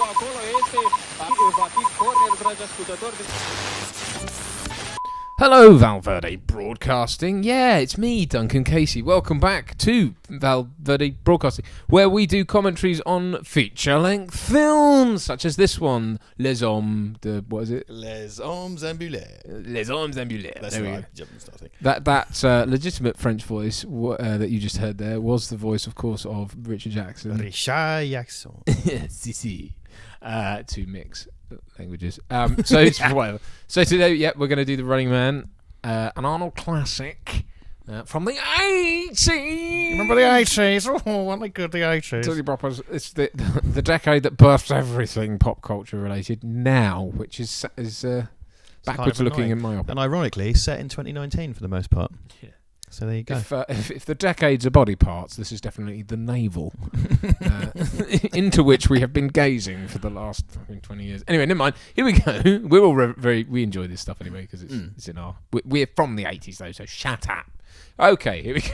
acolo este va fi corner, dragi ascultători. Hello, Val Verde Broadcasting. Yeah, it's me, Duncan Casey. Welcome back to Val Verde Broadcasting, where we do commentaries on feature-length films, such as this one, Les Hommes de... What is it? Les Hommes Ambulants. Les Hommes Ambulants. That's right. Starting. That legitimate French voice that you just heard there was the voice, of course, of Richard Jackson. Richard Jackson. Si, si. To mix languages. So it's whatever. So today, we're going to do The Running Man, an Arnold classic from the 80s. Remember the 80s? Oh, weren't they good, the 80s? It's the decade that births everything pop culture related now, which is backwards looking in my opinion. And ironically, set in 2019 for the most part. Yeah. So there you go. If the decades are body parts, this is definitely the navel into which we have been gazing for the last 20 years. Anyway, never mind. Here we go. We're all we enjoy this stuff anyway because it's in our. We're from the 80s though, so shut up. Okay, here we go.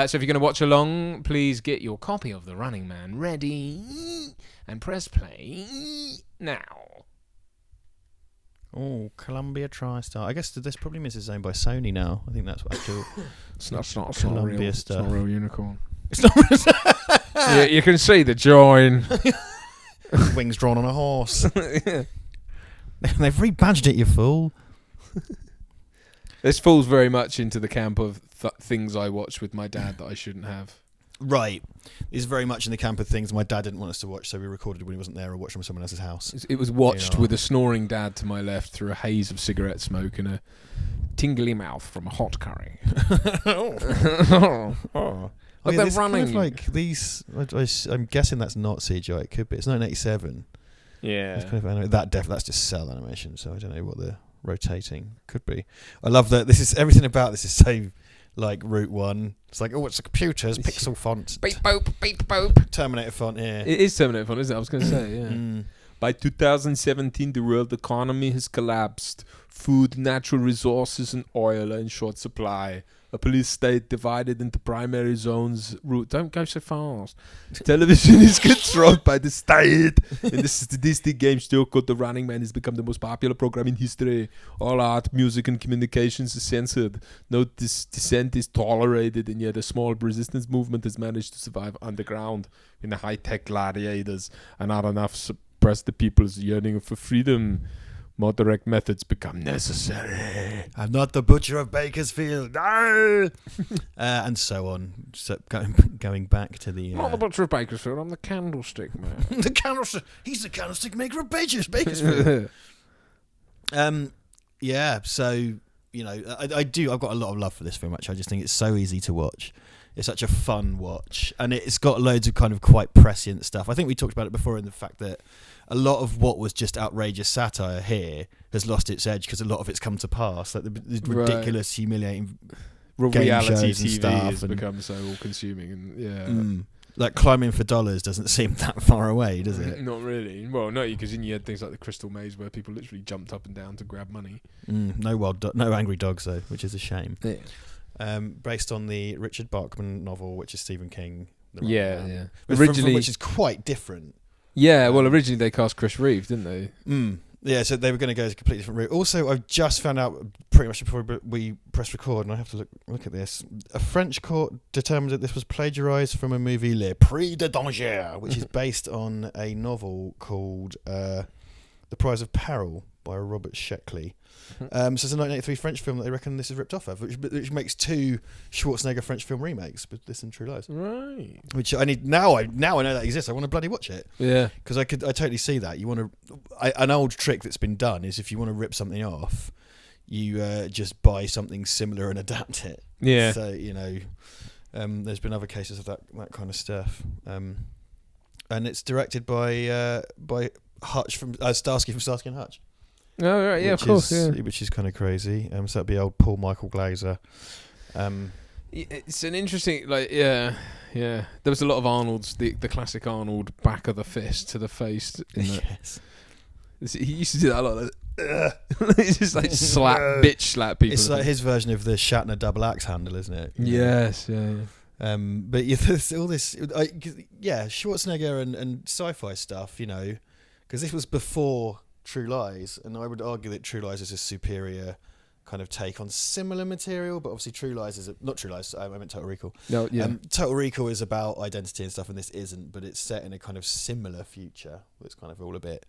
So if you're going to watch along, please get your copy of The Running Man ready and press play now. Oh, Columbia TriStar. I guess this probably means it's owned by Sony now. I think that's what actual. It's not Columbia stuff. It's not a real unicorn. It's not. Yeah, you can see the join. Wings drawn on a horse. They've rebadged it, you fool. This falls very much into the camp of things I watch with my dad that I shouldn't have. Right. It's very much in the camp of things my dad didn't want us to watch, so we recorded when he wasn't there or watched from someone else's house. It was watched with a snoring dad to my left through a haze of cigarette smoke and a tingly mouth from a hot curry. But they're running. Kind of like these. I'm guessing that's not CGI. It could be. It's 1987. Yeah. It's kind of that's just cell animation. So I don't know what the rotating could be. I love that. This is everything about this is so like Route 1. It's like, it's a computer's pixel font. Beep boop, beep boop. Terminator font. Yeah. It is Terminator font, isn't it? I was going to say. Yeah. By 2017, the world economy has collapsed. Food, natural resources, and oil are in short supply. A police state divided into primary zones. Don't go so fast. Television is controlled by the state. In the statistic game show called The Running Man has become the most popular program in history. All art, music, and communications is censored. No dissent is tolerated, and yet a small resistance movement has managed to survive underground in the high-tech gladiators, and not enough suppress the people's yearning for freedom. More direct methods become necessary. I'm not the butcher of Bakersfield. No! And so on. So going back to the... I'm not the butcher of Bakersfield. I'm the candlestick man. The candlestick. He's the candlestick maker of Bakersfield. Yeah, so, I've got a lot of love for this film, actually. I just think it's so easy to watch. It's such a fun watch. And it's got loads of kind of quite prescient stuff. I think we talked about it before in the fact that a lot of what was just outrageous satire here has lost its edge because a lot of it's come to pass. Like the ridiculous, humiliating reality TV stuff has become so all-consuming. And like Climbing for Dollars doesn't seem that far away, does it? Not really. Well, no, because you had things like the Crystal Maze where people literally jumped up and down to grab money. No angry dogs though, which is a shame. Yeah. Based on the Richard Bachman novel, which is Stephen King. Yeah. Originally, which is quite different. Yeah, well, originally they cast Chris Reeve, didn't they? Yeah, so they were going to go a completely different route. Also, I've just found out pretty much before we press record, and I have to look at this. A French court determined that this was plagiarised from a movie, Le Prix de Danger, which is based on a novel called The Prize of Peril by Robert Sheckley. So it's a 1983 French film that they reckon this is ripped off of, which makes two Schwarzenegger French film remakes with this and True Lies. Right. Which I need now. I know that exists. I want to bloody watch it. Yeah. Because I totally see that. You want to. An old trick that's been done is if you want to rip something off, you just buy something similar and adapt it. Yeah. So there's been other cases of that kind of stuff. And it's directed by Hutch from Starsky from Starsky and Hutch. Oh, right, yeah, of course, Which is kind of crazy. So that'd be old Paul Michael Glaser. It's an interesting, There was a lot of Arnold's, the classic Arnold back of the fist to the face. Yes. He used to do that a lot. He just bitch slap people. It's like his version of the Shatner double axe handle, isn't it? Yes, yeah. But yeah, there's all this, Schwarzenegger and sci-fi stuff, because this was before True Lies, and I would argue that True Lies is a superior kind of take on similar material, but obviously True Lies is not True Lies. I meant Total Recall. No, yeah. Total Recall is about identity and stuff, and this isn't, but it's set in a kind of similar future. It's kind of all a bit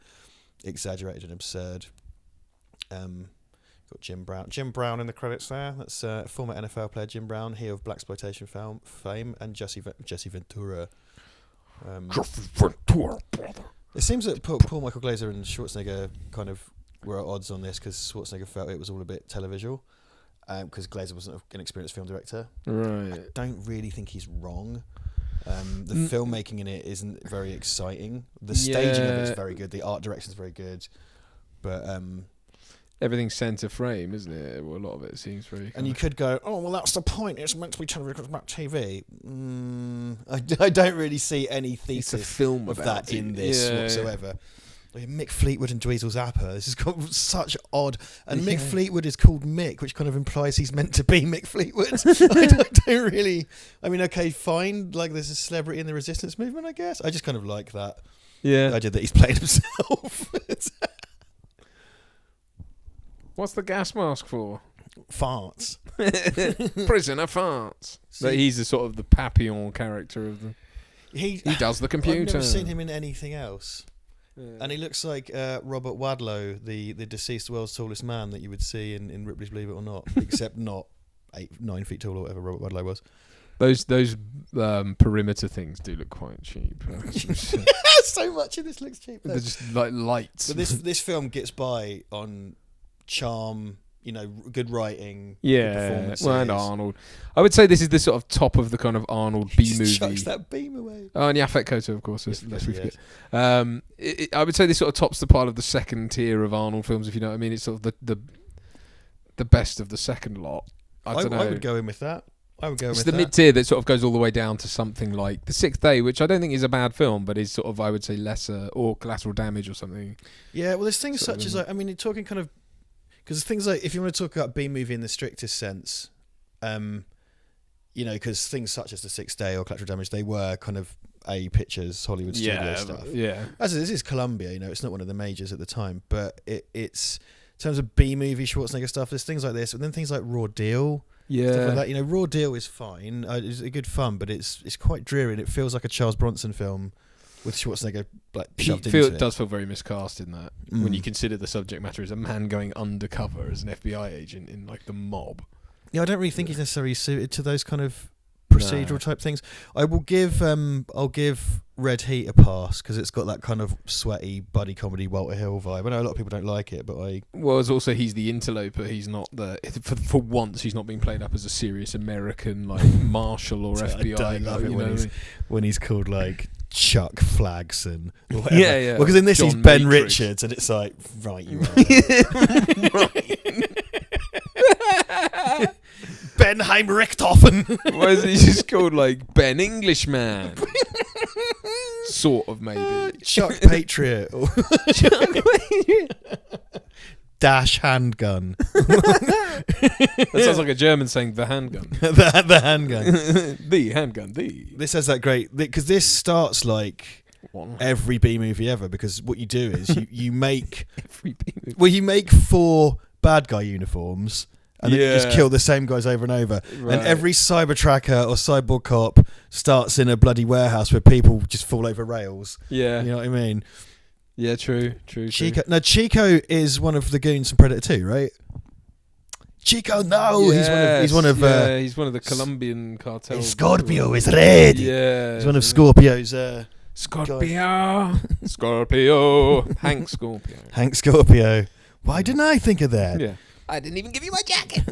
exaggerated and absurd. Got Jim Brown in the credits there. That's former NFL player Jim Brown, he of blaxploitation fame, and Jesse Ventura. Jesse Ventura, brother. It seems that Paul Michael Glaser and Schwarzenegger kind of were at odds on this because Schwarzenegger felt it was all a bit televisual, because Glaser wasn't an experienced film director. Right. I don't really think he's wrong. The filmmaking in it isn't very exciting. The staging of it is very good. The art direction is very good, but everything's centre frame, isn't it? Well, a lot of it seems very. And you could go, oh well, that's the point. It's meant to be television because it's about TV. I don't really see any thesis it's a film of about that in this whatsoever. Like Mick Fleetwood and Dweezil Zappa. This has got such odd. And Mick Fleetwood is called Mick, which kind of implies he's meant to be Mick Fleetwood. I don't really. I mean, okay, fine. Like there's a celebrity in the resistance movement, I guess. I just kind of like that. Yeah. The idea that he's playing himself. What's the gas mask for? Farts. Prisoner farts. But he's the sort of the Papillon character of the. He does the computer. I've never seen him in anything else. Yeah. And he looks like Robert Wadlow, the deceased world's tallest man that you would see in Ripley's Believe It or Not, except not 9 feet tall or whatever Robert Wadlow was. Those perimeter things do look quite cheap. So much of this looks cheap. They're just like lights. But this film gets by on charm, good writing, good yeah, performances. well, and Arnold. I would say this is the sort of top of the kind of Arnold B movie. Chucks that beam away. Oh, and Yaphet Kotto, of course. Lest we forget. Yes. I would say this sort of tops the pile of the second tier of Arnold films, if you know what I mean. It's sort of the best of the second lot. I don't know. I would go in with that. It's the mid-tier that sort of goes all the way down to something like The Sixth Day, which I don't think is a bad film, but is sort of, I would say, lesser, or Collateral Damage or something. Yeah, well, there's things such as, you're talking kind of, because things like, if you want to talk about B-movie in the strictest sense, because things such as The Sixth Day or Collateral Damage, they were kind of A Pictures, Hollywood studio stuff. Yeah. As this is Columbia, it's not one of the majors at the time, but it's, in terms of B-movie Schwarzenegger stuff, there's things like this, and then things like Raw Deal. Yeah, stuff like that. Raw Deal is fine. It's a good fun, but it's quite dreary, and it feels like a Charles Bronson film with Schwarzenegger shoved into it. It does feel very miscast in that when you consider the subject matter as a man going undercover as an FBI agent in like the mob. Yeah, I don't really think he's necessarily suited to those kind of procedural type things. I'll give Red Heat a pass because it's got that kind of sweaty buddy comedy Walter Hill vibe. I know a lot of people don't like it, but it's also he's the interloper. He's not for once he's not being played up as a serious American like marshal or FBI. I love it when he's called like Chuck Flagson or whatever. Yeah. Well, because in this John he's Ben Matrix. Richards, and it's like right, you are. Benheim Richthofen. Why is he just called like Ben Englishman? Sort of, maybe. Chuck Patriot. Dash handgun. That sounds like a German saying the handgun. the handgun. The handgun. This has that great, because this starts like every B movie ever, because what you do is you make every B movie. Well, you make 4 bad guy uniforms. And then you just kill the same guys over and over. Right. And every cyber tracker or cyborg cop starts in a bloody warehouse where people just fall over rails. Yeah. You know what I mean? Yeah, true. Chico. No, Chico is one of the goons from Predator 2, right? Chico, no! Yes, he's one of he's one of the Colombian cartels. Scorpio is red! Yeah. He's one of Scorpio's... Scorpio! Hank Scorpio. Hank Scorpio. Why didn't I think of that? Yeah. I didn't even give you my jacket.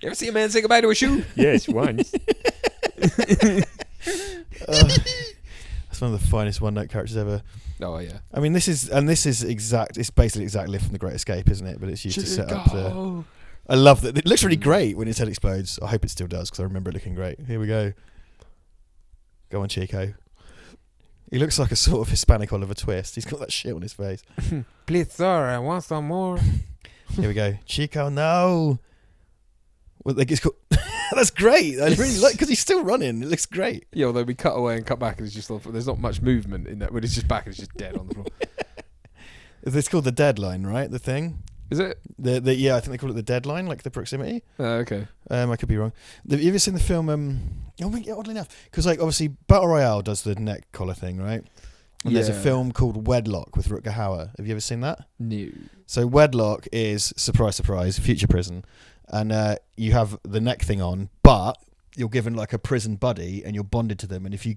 You ever see a man say goodbye to a shoe? Yes, once. That's one of the finest one-note characters ever. Oh yeah. I mean, this is exact. It's basically exact lift from The Great Escape, isn't it? But it's used to set up the. I love that. It looks really great when his head explodes. I hope it still does because I remember it looking great. Here we go. Go on, Chico. He looks like a sort of Hispanic Oliver Twist. He's got that shit on his face. Please, sir, I want some more. Here we go. Chico, no. Well, like it's called. That's great. I really like because he's still running. It looks great. Yeah, although we cut away and cut back, and it's just there's not much movement in that. When it's just back, and it's just dead on the floor. It's called the deadline, right? The thing. Is it? Yeah, I think they call it the deadline, like the proximity. Okay. I could be wrong. Have you ever seen the film? Oddly enough, because like obviously Battle Royale does the neck collar thing, right? And there's a film called Wedlock with Rutger Hauer. Have you ever seen that? No. So Wedlock is, surprise, surprise, future prison. And you have the neck thing on, but you're given like a prison buddy and you're bonded to them. And if you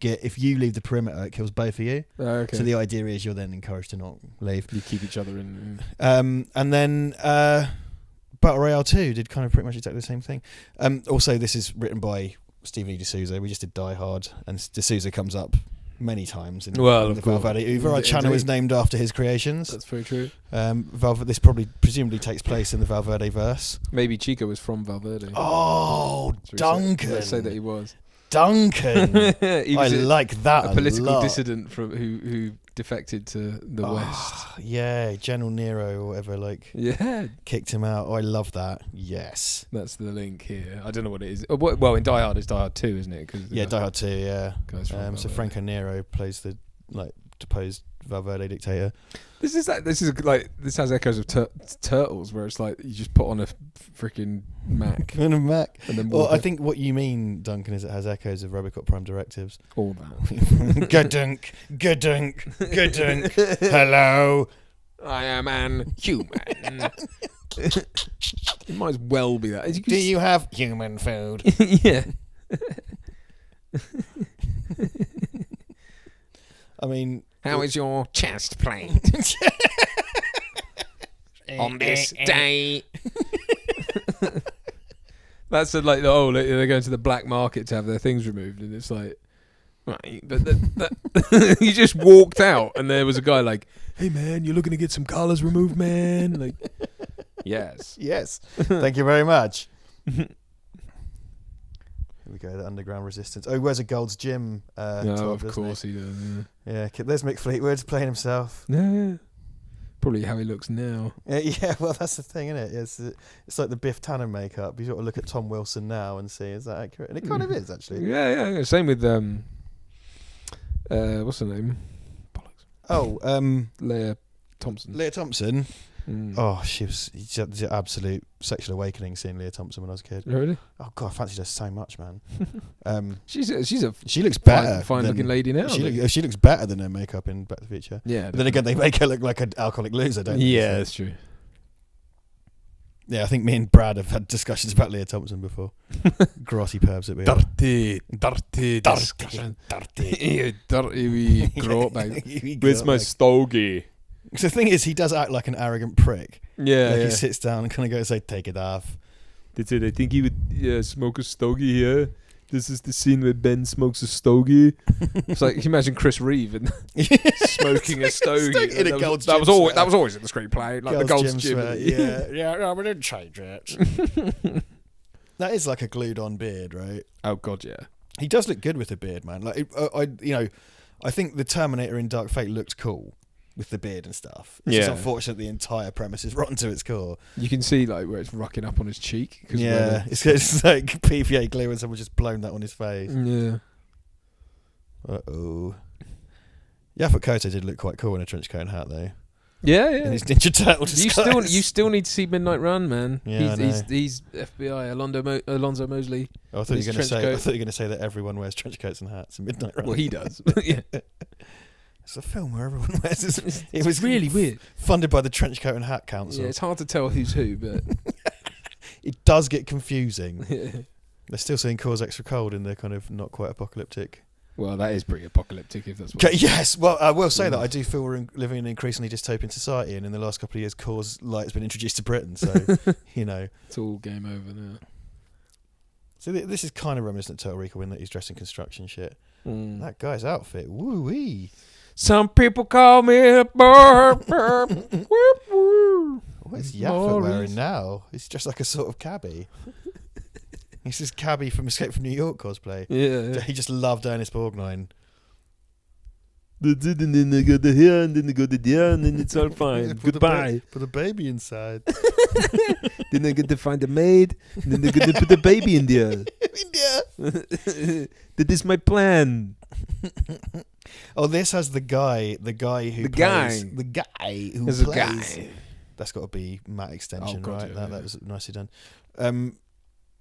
leave the perimeter, it kills both of you. Okay. So the idea is you're then encouraged to not leave. You keep each other in. And then Battle Royale 2 did kind of pretty much exactly the same thing. Also, this is written by Stephen E. D'Souza. We just did Die Hard, and D'Souza comes up many times in the Val Verde Uber. Our channel is named after his creations. That's very true. This probably presumably takes place in the Val Verde verse. Maybe Chico was from Val Verde. Oh, Duncan! Let's say that he was. Duncan. I like that. A political lot. dissident from who defected to the West. Yeah, General Nero or whatever. Kicked him out. Oh, I love that. Yes, that's the link here. I don't know what it is. Well, in Die Hard, it's Die Hard 2, isn't it? Die Hard 2. Yeah. So Franco Nero plays the deposed Val Verde dictator. This has echoes of Turtles, where it's like you just put on a freaking Mac. On a Mac. And then I think what you mean, Duncan, is it has echoes of Robocop Prime Directives. All that. Gadunk, gadunk, gadunk. Hello. I am an human. It might as well be that. Do you have human food? Yeah. I mean, how is your chest plate on this day? That's they're going to the black market to have their things removed, and it's like, right, but you just walked out, and there was a guy like, "Hey man, you're looking to get some collars removed, man?" Like, yes, thank you very much. Here we go, the underground resistance. Oh, he wears a Gold's Gym top, of course he does. Yeah, there's Mick Fleetwood playing himself. Yeah. Probably how he looks now. Yeah, well, that's the thing, isn't it? It's like the Biff Tannen makeup. You got to look at Tom Wilson now and see, is that accurate? And it kind of is, actually. Yeah. Same with, what's her name? Bollocks. Oh, Leah Thompson. Leah Thompson. Oh, she was the absolute sexual awakening seeing Leah Thompson when I was a kid. Really? Oh god, I fancied her so much, man. She looks better. Fine looking lady now. She looks better than her makeup in Back to the Future. Yeah. But then again, they make her look like an alcoholic loser, don't they? Yeah, that's true. Yeah, I think me and Brad have had discussions about Leah Thompson before. Grotty pervs that we are. Dirty discussion. Dirty wee grot bag. Where's my stogie? So the thing is, he does act like an arrogant prick. Yeah, He sits down and kind of goes, "Say, take it off." That's it. I think he would smoke a stogie here. This is the scene where Ben smokes a stogie. It's like, can you imagine Chris Reeve and smoking a stogie? In a Gold's Gym. That was always in the screenplay. Like the Gold's Gym. Yeah. No, we didn't change it. That is like a glued-on beard, right? Oh god, yeah. He does look good with a beard, man. Like, I think the Terminator in Dark Fate looked cool with the beard and stuff. It's just unfortunate the entire premise is rotten to its core. You can see like where it's rucking up on his cheek. It's like PVA glue and someone's just blown that on his face. Yeah. Uh-oh. Yaphet Kotto did look quite cool in a trench coat and hat, though. Yeah. In his Ninja Turtle disguise. You still need to see Midnight Run, man. Yeah, he's FBI Alonzo Mosley. I thought you were going to say that everyone wears trench coats and hats in Midnight Run. Well, he does. Yeah. It's a film where everyone wears. It was really weird. Funded by the Trench Coat and Hat Council. Yeah, it's hard to tell who's who, but it does get confusing. Yeah. They're still saying "cause extra cold" in their kind of not quite apocalyptic. Well, that is pretty apocalyptic if that's what. Yes, well, I will say that I do feel we're living in an increasingly dystopian society, and in the last couple of years, cause light has been introduced to Britain. So it's all game over now. So this is kind of reminiscent of Total Recall in that he's dressed in construction shit. That guy's outfit, woo wee. Some people call me a burp. What's Yaphet wearing now? He's just like a sort of cabbie. He's this cabbie from Escape from New York cosplay. Yeah. He just loved Ernest Borgnine. And then they go to here, and then they go to there, and then it's all fine. Goodbye. Put a baby inside. Then they're going to find a maid. And then they're going to put a baby in there. That is my plan. Oh, this has the guy who plays. The guy who There's plays. a guy. That's got to be Matt extension, God, right? yeah, That was nicely done.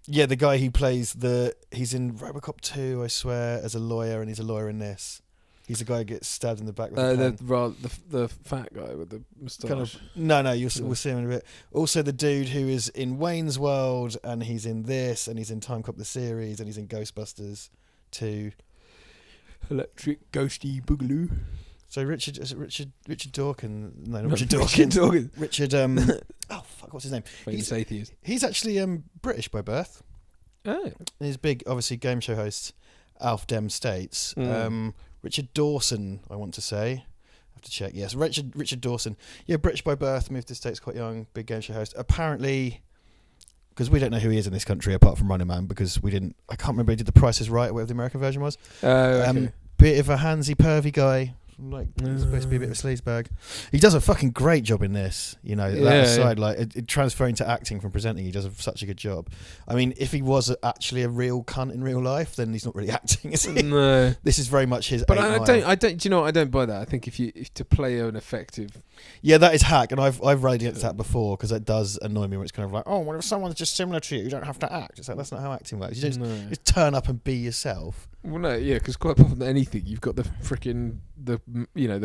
Yeah, the guy who plays he's in Robocop 2, I swear, as a lawyer, and he's a lawyer in this. He's the guy who gets stabbed in the back with a pen. The fat guy with the moustache. Kind of, no, we'll see him in a bit. Also, the dude who is in Wayne's World, and he's in this, and he's in Time Cop the series, and he's in Ghostbusters 2. Electric Ghosty Boogaloo. So Richard Dawkins? No, not Richard Dawkins. Richard. Oh fuck, what's his name? Famous atheist. He's actually British by birth. Oh. And he's big, obviously, game show host. Alf Dem States. Richard Dawson, I want to say. I have to check. Yes, Richard Dawson. Yeah, British by birth, moved to the States quite young, big game show host. Apparently, because we don't know who he is in this country apart from Running Man, because I can't remember if he did The Price is Right, or whatever the American version was. Okay. Bit of a handsy, pervy guy. Like, he's supposed to be a bit of a sleazebag. He does a fucking great job in this, that aside, like transferring to acting from presenting, he does such a good job. I mean, if he was actually a real cunt in real life, then he's not really acting, is he? No. This is very much his. But I don't. Do you know what? I don't buy that. I think if to play an effective. Yeah, that is hack, and I've rallied against that before, because it does annoy me when it's kind of like, oh, well, if someone's just similar to you, you don't have to act. It's like, that's not how acting works. You just turn up and be yourself. Well, no, yeah, because quite often anything, you've got the freaking the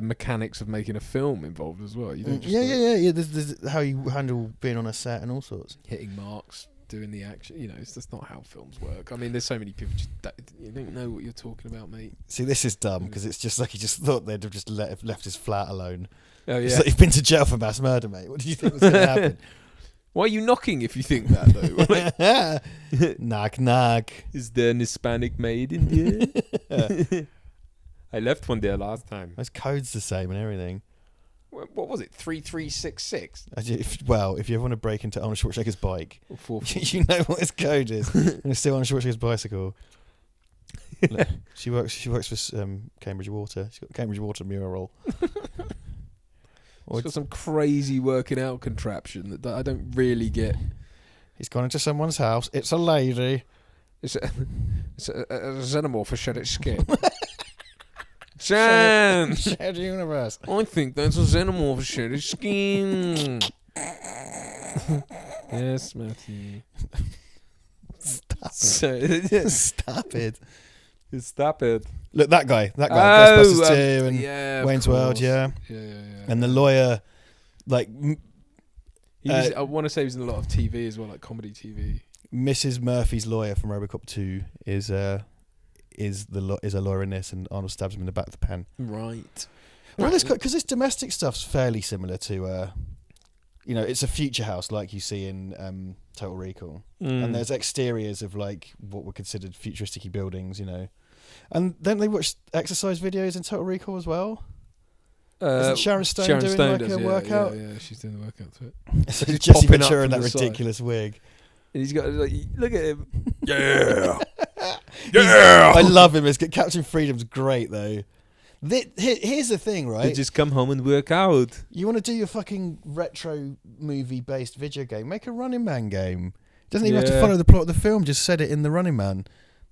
mechanics of making a film involved as well. You don't just yeah. There's how you handle being on a set and all sorts. Hitting marks, doing the action. It's just not how films work. I mean, there's so many people you don't know what you're talking about, mate. See, this is dumb because it's just like he just thought they'd have just left his flat alone. Oh yeah, it's like, you've been to jail for mass murder, mate. What do you think was going to happen? Why are you knocking if you think that, though? Knock. Is there an Hispanic maid in there? I left one there last time. His code's the same and everything. What was it? 3366? If you ever want to break into Arnold Schwarzenegger's bike, you know what his code is. And it's still Arnold Schwarzenegger's bicycle. Look, she works for Cambridge Water. She's got Cambridge Water mural. It's got some crazy working out contraption that I don't really get. He's gone into someone's house. It's a lady. It's a xenomorph for shed its skin. Jan! Shared universe. I think that's a xenomorph for shed its skin. Yes, Matthew. Stop it. Stop it. Look, that guy. Ghostbusters 2 and Wayne's World, Yeah. And the lawyer, like... I want to say he was in a lot of TV as well, like comedy TV. Mrs. Murphy's lawyer from Robocop 2 is a lawyer in this, and Arnold stabs him in the back with the pen. Right. Well, because this domestic stuff's fairly similar to... it's a future house like you see in Total Recall. And there's exteriors of like what were considered futuristic buildings, And then they watched exercise videos in Total Recall as well. Isn't Sharon Stone doing a workout? Yeah, she's doing the workout to it. It's Jesse Ventura in that ridiculous wig. And he's got look at him. Yeah. I love him. Captain Freedom's great though. Here's the thing, right? They just come home and work out. You want to do your fucking retro movie-based video game? Make a Running Man game. Doesn't even have to follow the plot of the film. Just set it in the Running Man.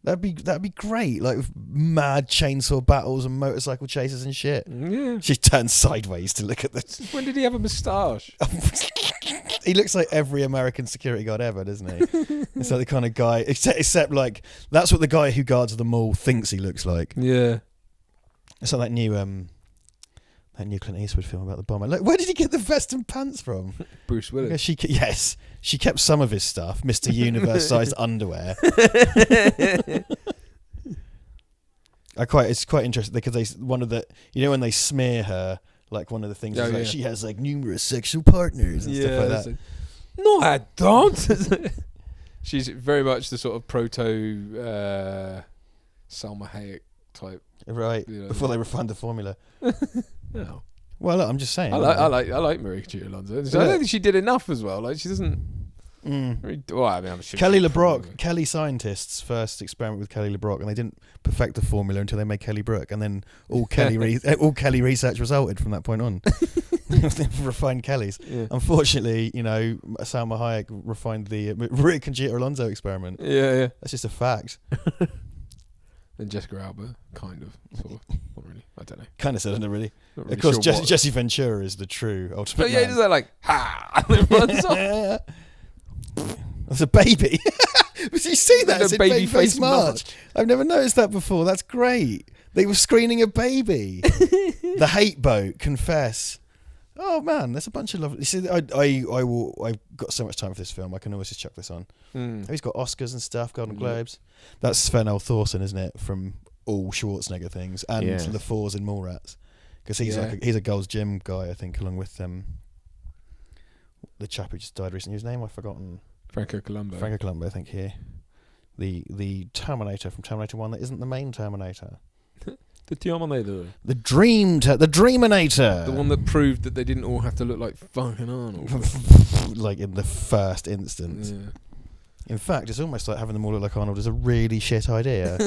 That'd be great. Like with mad chainsaw battles and motorcycle chases and shit. Yeah. She turns sideways to look at this. When did he have a moustache? He looks like every American security guard ever, doesn't he? It's like the kind of guy, except like that's what the guy who guards the mall thinks he looks like. Yeah. It's like that new Clint Eastwood film about the bomber. Like, where did he get the vest and pants from? Bruce Willis. She kept some of his stuff, Mr. Universe-sized underwear. It's quite interesting because when they smear her, like one of the things is like she has like numerous sexual partners and stuff like that. No, I don't. She's very much the sort of proto Salma Hayek type. Right, before they refined the formula. No. Well, look, I'm just saying. I like Marie Conchita Alonso. I don't think she did enough as well. Like she doesn't. Well, I mean, I'm sure Kelly she LeBrock, probably- Kelly scientists first experiment with Kelly LeBrock, and they didn't perfect the formula until they made Kelly Brook, and then all Kelly research resulted from that point on. Refined Kellys. Yeah. Unfortunately, Salma Hayek refined the Maria Conchita Alonso experiment. Yeah. That's just a fact. And Jessica Alba, kind of, sort of. Not really. I don't know. Kind of said it, really. Not really Of course, sure what- Jesse Ventura is the true ultimate. But yeah, man. does that like ha? And then runs off. That's a baby. Did you see that? The It's in baby Babyface face March. I've never noticed that before. That's great. They were screening a baby. The Hate Boat, Confess. Oh man, there's a bunch of lovely. You see, I've got so much time for this film. I can always just chuck this on. He's got Oscars and stuff, Golden Globes. That's Sven-Ole Thorsen, isn't it? From all Schwarzenegger things and the Fours in Mallrats, because he's he's a Gold's Gym guy, I think, along with the chap who just died recently. Whose name I've forgotten. Franco Columbo, I think. Here, the Terminator from Terminator 1 that isn't the main Terminator. The Terminator. The Dreaminator. The one that proved that they didn't all have to look like fucking Arnold. Like in the first instance. Yeah. In fact, it's almost like having them all look like Arnold is a really shit idea.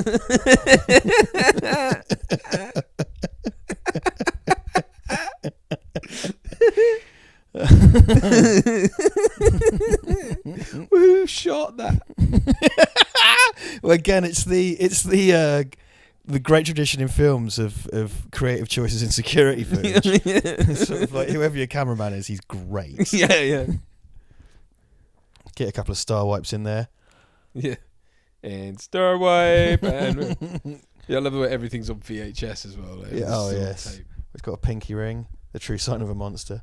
Who shot that? Well, again, it's the great tradition in films of creative choices in security footage. Sort of like whoever your cameraman is, he's great. Yeah. Get a couple of star wipes in there. Yeah. And star wipe. And yeah, I love the way everything's on VHS as well. Like, Yeah, it's oh still on yes. tape. It's got a pinky ring, the true sign of a monster.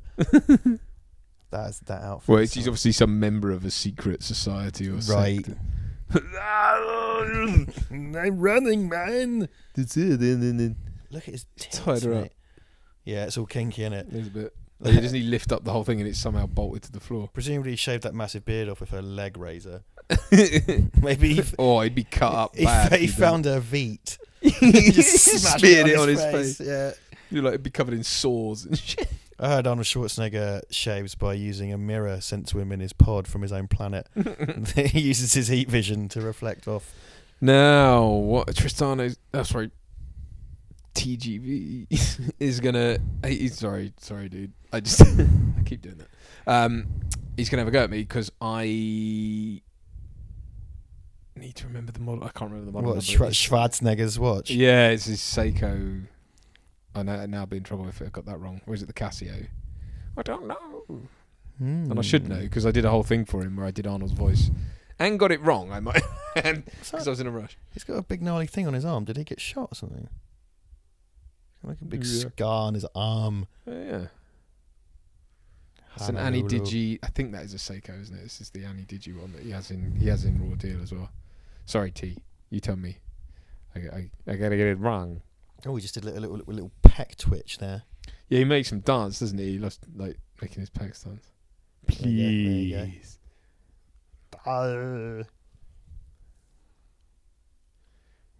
That's that outfit. Well, he's obviously some member of a secret society or Right. sect. I'm running, man. That's it. Look at his tits, Tied her up. mate. Yeah, it's all kinky, innit? There's a bit. Like, doesn't he lift up the whole thing and it's somehow bolted to the floor? Presumably he shaved that massive beard off with her leg razor. Maybe He'd be cut up bad. he found her Veet. He just smashed speared it on his face. Yeah. You'd like, it'd be covered in sores and shit. I heard Arnold Schwarzenegger shaves by using a mirror sent to him in his pod from his own planet. He uses his heat vision to reflect off. Now, what Tristano's... That's right. TGV is gonna... Sorry, dude. I keep doing that. He's gonna have a go at me because I need to remember the model. I can't remember the model. What, Schwarzenegger's watch? Yeah, it's his Seiko. I know I'd now be in trouble if I got that wrong. Or is it the Casio? I don't know. And I should know because I did a whole thing for him where I did Arnold's voice and got it wrong. I might because I was in a rush. He's got a big gnarly thing on his arm. Did he get shot or something? Like a big Yeah. scar on his arm. Yeah. It's an Annie Digi. I think that is a Seiko, isn't it? This is the Annie Digi one that he has in Raw Deal as well. Sorry, T. You tell me. I gotta get it wrong. Oh, he just did a little peck twitch there. Yeah, he makes him dance, doesn't he? He loves like making his pecs dance. There you go. Please.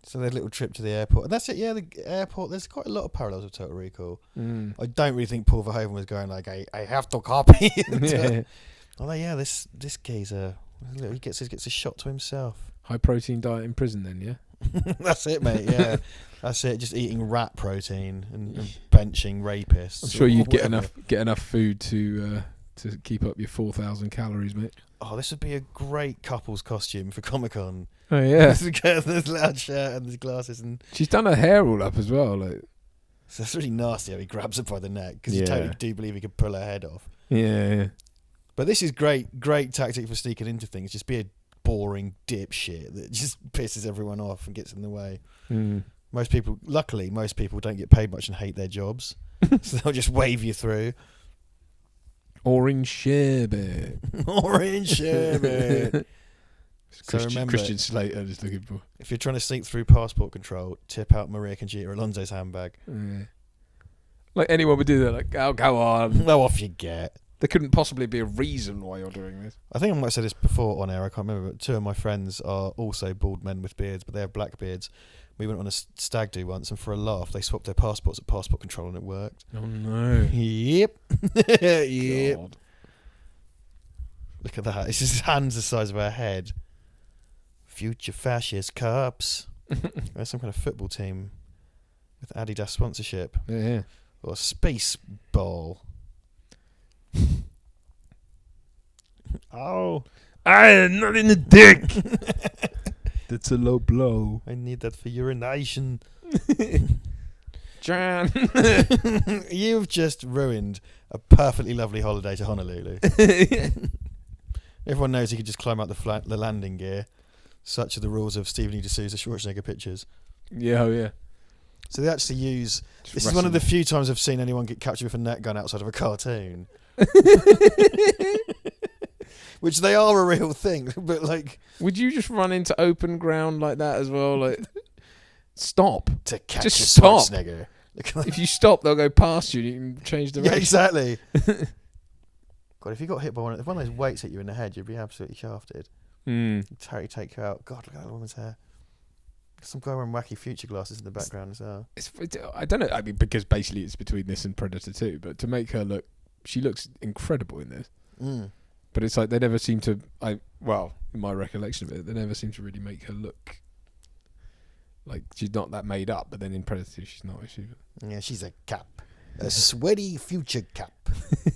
So their little trip to the airport. And that's it, yeah, the airport. There's quite a lot of parallels with Total Recall. I don't really think Paul Verhoeven was going like, I have to copy. Yeah. Although, yeah, this geezer, he gets a shot to himself. High protein diet in prison then, yeah? That's it, mate, yeah. That's it, just eating rat protein and benching rapists. I'm sure you'd get whatever. enough food to keep up your 4,000 calories, mate. Oh, this would be a great couple's costume for Comic-Con. Oh yeah. This loud shirt and his glasses, and She's done her hair all up as well, like. so that's really nasty how he grabs her by the neck, because you Yeah. totally do believe he could pull her head off. Yeah. But this is great tactic for sneaking into things. Just be a boring dipshit that just pisses everyone off and gets in the way. Most people don't get paid much and hate their jobs, so they'll just wave you through. Orange sherbet. Orange sherbet. So remember, Christian Slater is looking for. if you're trying to sneak through passport control, tip out Maria Conchita Alonso's handbag. Yeah. Like anyone would do that. Like, oh, go on. No, off you get. There couldn't possibly be a reason why you're doing this. I think I might have said this before on air, I can't remember, but two of my friends are also bald men with beards, but they have black beards. We went on a stag do once, and for a laugh, they swapped their passports at passport control, and it worked. Oh no. Yep. Yep. God. Look at that. It's his hands the size of her head. Future fascist cops. There's some kind of football team with Adidas sponsorship. Yeah. Or space ball. Oh. Not in the dick. That's a low blow. I need that for urination. Jan. You've just ruined a perfectly lovely holiday to Honolulu. Everyone knows you could just climb out the landing gear. Such are the rules of Stephen E. D'Souza Schwarzenegger pictures. Yeah, oh yeah. So they actually use... This is one of the few times I've seen anyone get captured with a net gun outside of a cartoon. Which they are a real thing, but like... Would you just run into open ground like that as well? Like, stop. To catch just a stop. Schwarzenegger. If you stop, they'll go past you and you can change direction. Yeah, exactly. God, if you got hit by if one of those weights hit you in the head, you'd be absolutely shafted. Totally take you out. God, look at that woman's hair. Some guy wearing wacky future glasses in the background as well. I don't know. I mean, because basically it's between this and Predator 2, but to make her look... She looks incredible in this. But it's like they never seem to... Well, in my recollection of it, they never seem to really make her look... Like, she's not that made up, but then in Predator 2, she's not, is she? Yeah, she's a cap. A sweaty future cap.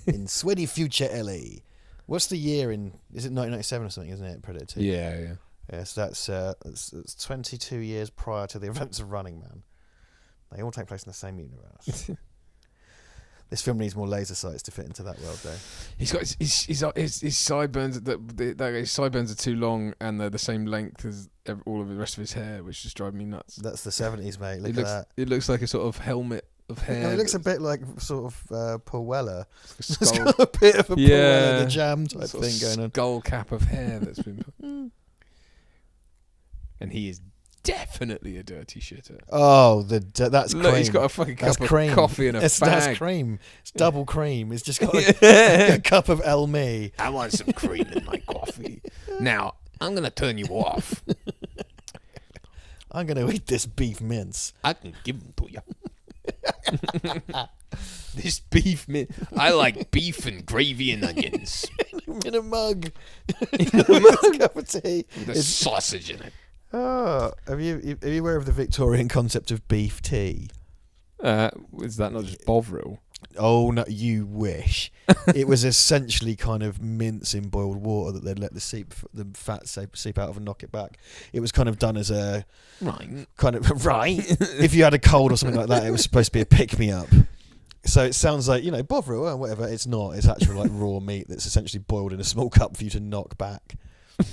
In sweaty future Ellie. What's the year in... Is it 1997 or something, isn't it, Predator 2? Yeah. Yeah, so that's 22 years prior to the events of Running Man. They all take place in the same universe. This film needs more laser sights to fit into that world, though. He's got his sideburns. His sideburns are too long, and they're the same length as all of the rest of his hair, which just drives me nuts. That's the 70s, mate. Look at that. It looks like a sort of helmet of hair. No, it looks a bit like sort of Paul Weller. It's got a bit of a Paul Weller, the Jam type thing going on. Skull cap of hair that's been put. And he is definitely a dirty shitter. Oh, that's cream. Look, he's got a fucking cup of coffee and a fag. That's cream. It's double cream. It's just got a cup of El Me. I want some cream in my coffee. Now, I'm going to turn you off. I'm going to eat this beef mince. I can give them to you. This beef mince. I like beef and gravy and onions. In a mug. In a mug. Cup of tea. With a sausage in it. Oh, are you aware of the Victorian concept of beef tea? Is that not just Bovril? Oh no, you wish. It was essentially kind of mince in boiled water that they'd let the fat seep out of and knock it back. It was kind of done as a kind of right. If you had a cold or something like that, it was supposed to be a pick me up. So it sounds like, Bovril or whatever. It's not. It's actual like raw meat that's essentially boiled in a small cup for you to knock back.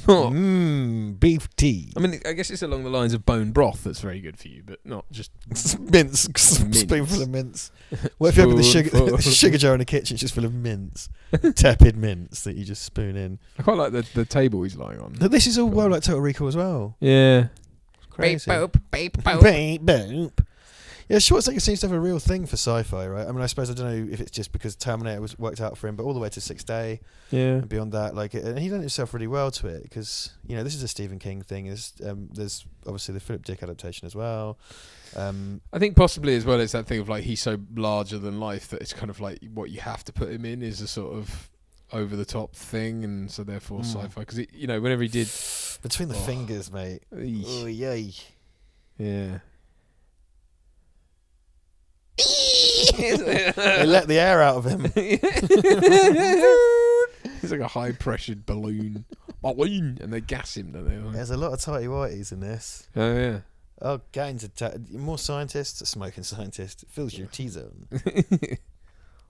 Beef tea. I mean, I guess it's along the lines of bone broth that's very good for you, but not just mince. Spoonful of mince. What if you open the sugar jar in the kitchen, it's just full of mince, tepid mince that you just spoon in. I quite like the table he's lying on. This is all well like Total Recall as well. Yeah. Crazy. Beep boop, beep boop. Beep boop. Yeah, Schwarzenegger seems to have a real thing for sci-fi, right? I mean, I suppose I don't know if it's just because Terminator was worked out for him, but all the way to Sixth Day, and beyond that, and he done himself really well to it because this is a Stephen King thing. There's obviously the Philip Dick adaptation as well. I think possibly as well it's that thing of like he's so larger than life that it's kind of like what you have to put him in is a sort of over the top thing, and so therefore sci-fi because whenever he did Between the Fingers, mate. Oh yay. Yeah. They let the air out of him. He's like a high pressured balloon, and they gas him, don't they? There's a lot of tighty whities in this. Oh yeah. Oh, getting to more scientists, a smoking scientist. It fills your T-zone.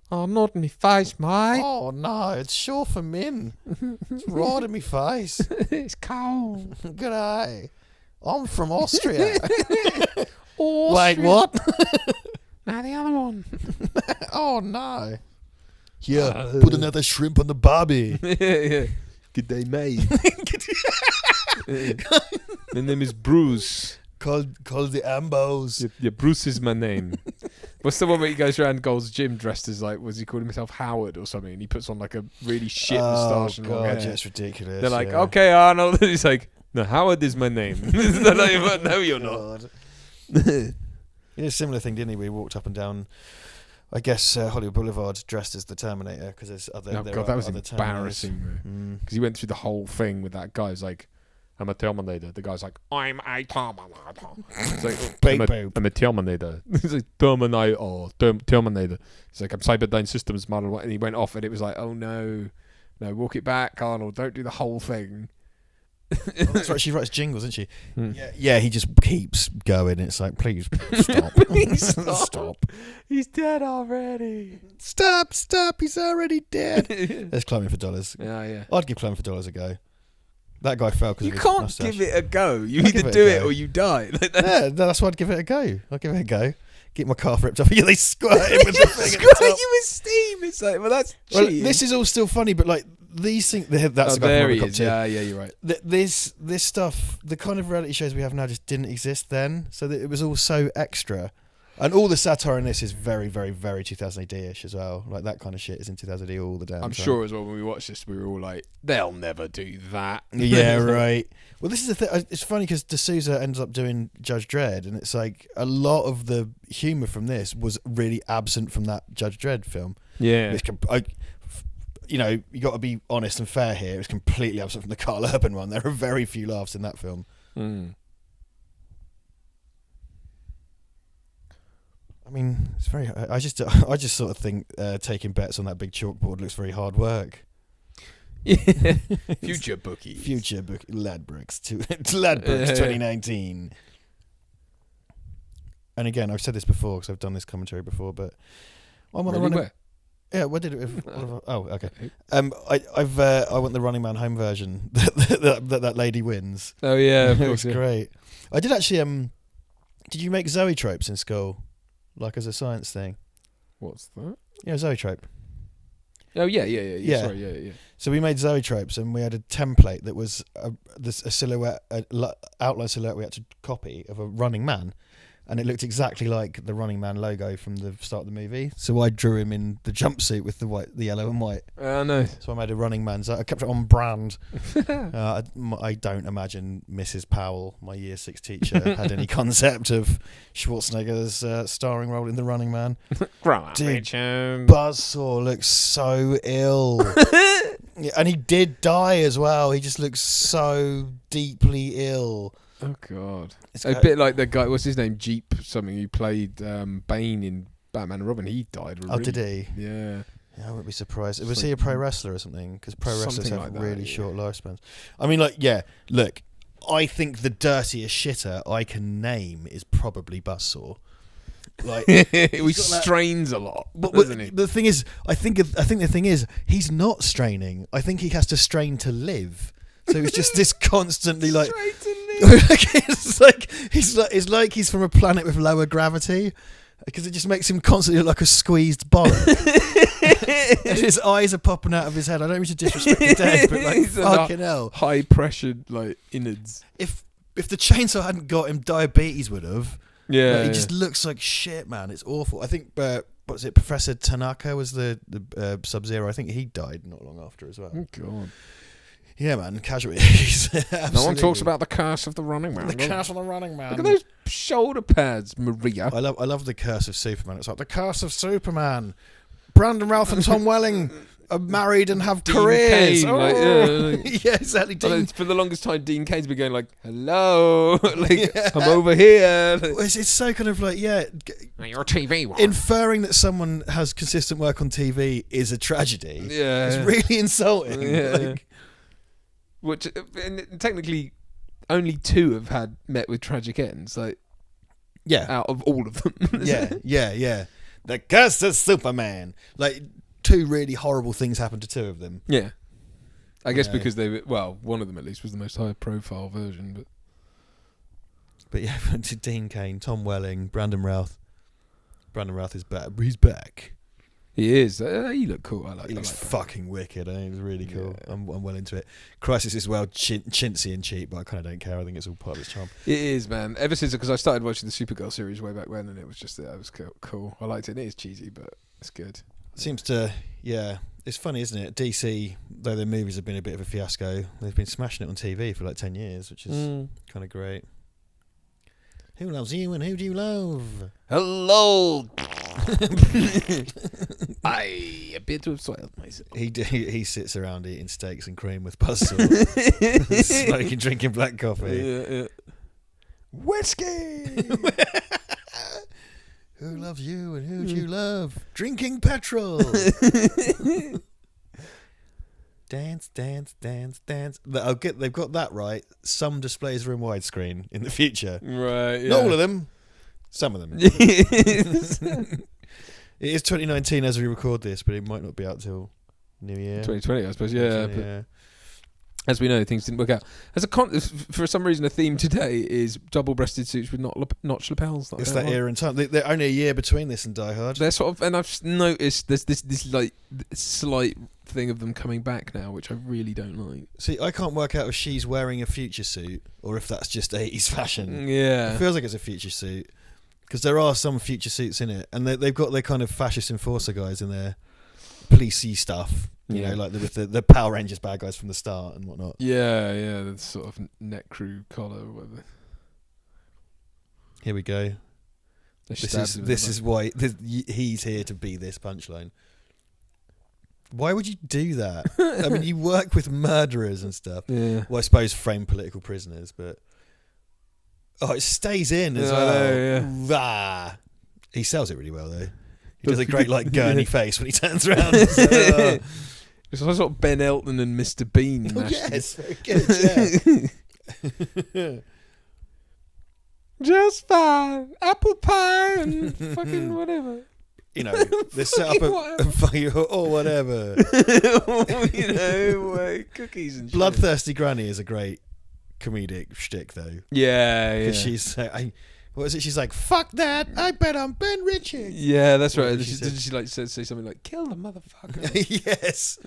Oh, not in me face, mate. Oh no, it's sure for men. It's right in me face. It's cold. Good eye. I'm from Austria. Austria. Wait, what? Now the other one. Oh no. Here, put another shrimp on the barbie. Yeah. Good day, mate. My name is Bruce. Call the Ambos. Yeah, Bruce is my name. What's the one where he goes around Gold's Gym dressed as was he calling himself Howard or something? And he puts on like a really shit moustache and long hair. Yeah, it's ridiculous. They're like, okay, Arnold. He's like, no, Howard is my name. They're like, no, you're not. He did a similar thing, didn't he? Where he walked up and down I guess Hollywood Boulevard dressed as the Terminator because there's other. Oh there god, are that was other embarrassing. Because he went through the whole thing with that guy. He's like, I'm a Terminator. The guy's like, I'm a Terminator. It's like, I'm a Terminator. He's like, Terminator. He's like, I'm Cyberdyne Systems model. And he went off and it was like, oh no, walk it back, Arnold. Don't do the whole thing. That's right. She writes jingles, isn't she? Yeah. He just keeps going. It's like, please stop. Stop. He's dead already. Stop. He's already dead. Let's Climbing for Dollars. Yeah. I'd give Climbing for Dollars a go. That guy fell because you of his can't mustache. give it a go. You either do it or you die. Like yeah, that's why I'd give it a go. I'll give it a go. Get my calf ripped off. Yeah, they squirt it with the thing. Squirt you with steam. It's like, well, that's cheating. This is all still funny, but like these things. That's the guy there from he Robocop is. too. Yeah, you're right. This stuff, the kind of reality shows we have now, just didn't exist then. So that it was all so extra, and all the satire in this is very, very, very 2000 AD-ish as well. Like that kind of shit is in 2000 AD all the damn time. I'm sure as well when we watched this, we were all like, they'll never do that. Yeah, right. Well, this is the thing. It's funny because D'Souza ends up doing Judge Dredd, and it's like a lot of the humour from this was really absent from that Judge Dredd film. Yeah. You got to be honest and fair here. It was completely absent from the Carl Urban one. There are very few laughs in that film. I mean, it's very. I just sort of think taking bets on that big chalkboard looks very hard work. Yeah. Future bookies. Ladbrokes 2019. And again, I've said this before because I've done this commentary before, but I'm on the running. Yeah, what did it with? Oh, okay. I want the Running Man home version that lady wins. Oh yeah, it was great. I did actually. Did you make zoetropes in school, like as a science thing? What's that? Yeah, zoetrope. Oh yeah. Sorry, yeah. So we made zoetropes, and we had a template that was a silhouette, outline silhouette we had to copy of a running man, and it looked exactly like the Running Man logo from the start of the movie. So I drew him in the jumpsuit with the yellow and white. Oh no! So I made a Running Man. I kept it on brand. I don't imagine Mrs. Powell, my Year 6 teacher, had any concept of Schwarzenegger's starring role in the Running Man. Dude, Buzzsaw looks so ill. Yeah, and he did die as well. He just looks so deeply ill. Oh god! It's a bit like the guy. What's his name? Jeep something. Who played Bane in Batman and Robin. He died. Oh, did he? Yeah. Yeah, I wouldn't be surprised. Was he a pro wrestler or something? Because pro wrestlers have really short lifespans. I mean, look. I think the dirtiest shitter I can name is probably Buzzsaw. Like he strains a lot, doesn't he? The thing is, I think the thing is, he's not straining. I think he has to strain to live. So it's just this constantly like. It's like he's from a planet with lower gravity, because it just makes him constantly look like a squeezed bollock. And his eyes are popping out of his head. I don't mean to disrespect the dead, but like fucking hell, high pressured like innards. If the chainsaw hadn't got him, diabetes would have. Yeah, he just looks like shit, man. It's awful. I think what's it? Professor Tanaka was the Sub-Zero. I think he died not long after as well. Oh god. Yeah, man, casualties. No one talks about the curse of the Running Man. The curse of the Running Man. Look at those shoulder pads, Maria. I love the curse of Superman. It's like the curse of Superman. Brandon Routh and Tom Welling are married and have careers. Kane, yeah, exactly. Dean. For the longest time, Dean Kane's been going like, "Hello, I'm over here." It's so kind of like, your TV one. Inferring that someone has consistent work on TV is a tragedy. Yeah, it's really insulting. Yeah. Which technically only 2 have had met with tragic ends. Like, yeah, out of all of them. yeah. The curse of Superman. Like 2 really horrible things happened to 2 of them. Yeah, I guess because they were, one of them at least was the most high profile version. But yeah, to Dean Kane, Tom Welling, Brandon Routh. Brandon Routh is back. He's back. He is. He looked cool. He looks fucking wicked. I think it's really cool. Yeah. I'm well into it. Crisis is chintzy and cheap, but I kind of don't care. I think it's all part of its charm. It is, man. Ever since, because I started watching the Supergirl series way back when, and it was just it was cool. I liked it. And it is cheesy, but it's good. Seems to, yeah. It's funny, isn't it? DC, though their movies have been a bit of a fiasco, they've been smashing it on TV for like 10 years, which is kind of great. Who loves you and who do you love? Hello, I appear to have soiled myself. He sits around eating steaks and cream with Buzzsaw, smoking, drinking black coffee. Yeah. Whiskey. Who loves you and who do you love? Drinking petrol. Dance, dance, dance, dance. They've got that right. Some displays are in widescreen in the future. Right. Yeah. Not all of them. Some of them. It is 2019 as we record this, but it might not be out till New Year. 2020, I suppose. Yeah. Yeah. As we know, things didn't work out. For some reason, a theme today is double-breasted suits with notch lapels. It's that era and time. They're only a year between this and Die Hard. They're sort of, and I've noticed there's this like slight thing of them coming back now, which I really don't like. See, I can't work out if she's wearing a future suit or if that's just 80s fashion. Yeah, It feels like it's a future suit because there are some future suits in it, and they've got their kind of fascist enforcer guys in their policey stuff. You know, like with the Power Rangers bad guys from the start and whatnot. Yeah, the sort of neck crew collar or whatever. Here we go. This is why he's here to be this punchline. Why would you do that? I mean, you work with murderers and stuff. Yeah. Well, I suppose framed political prisoners, but it stays in as well. Yeah. Rah. He sells it really well though. He does a great like gurney face when he turns around. It's like sort of Ben Elton and Mr. Bean. Yes, very good. Yeah. Just fine. Apple pie and fucking whatever. You know, they set up or whatever. You know, cookies and Bloodthirsty Granny is a great comedic shtick though. Yeah. Because she's what is it? She's like, "Fuck that! I bet on Ben Richards." Yeah, that's right. Did Did she like say something like "kill the motherfucker"? Yes.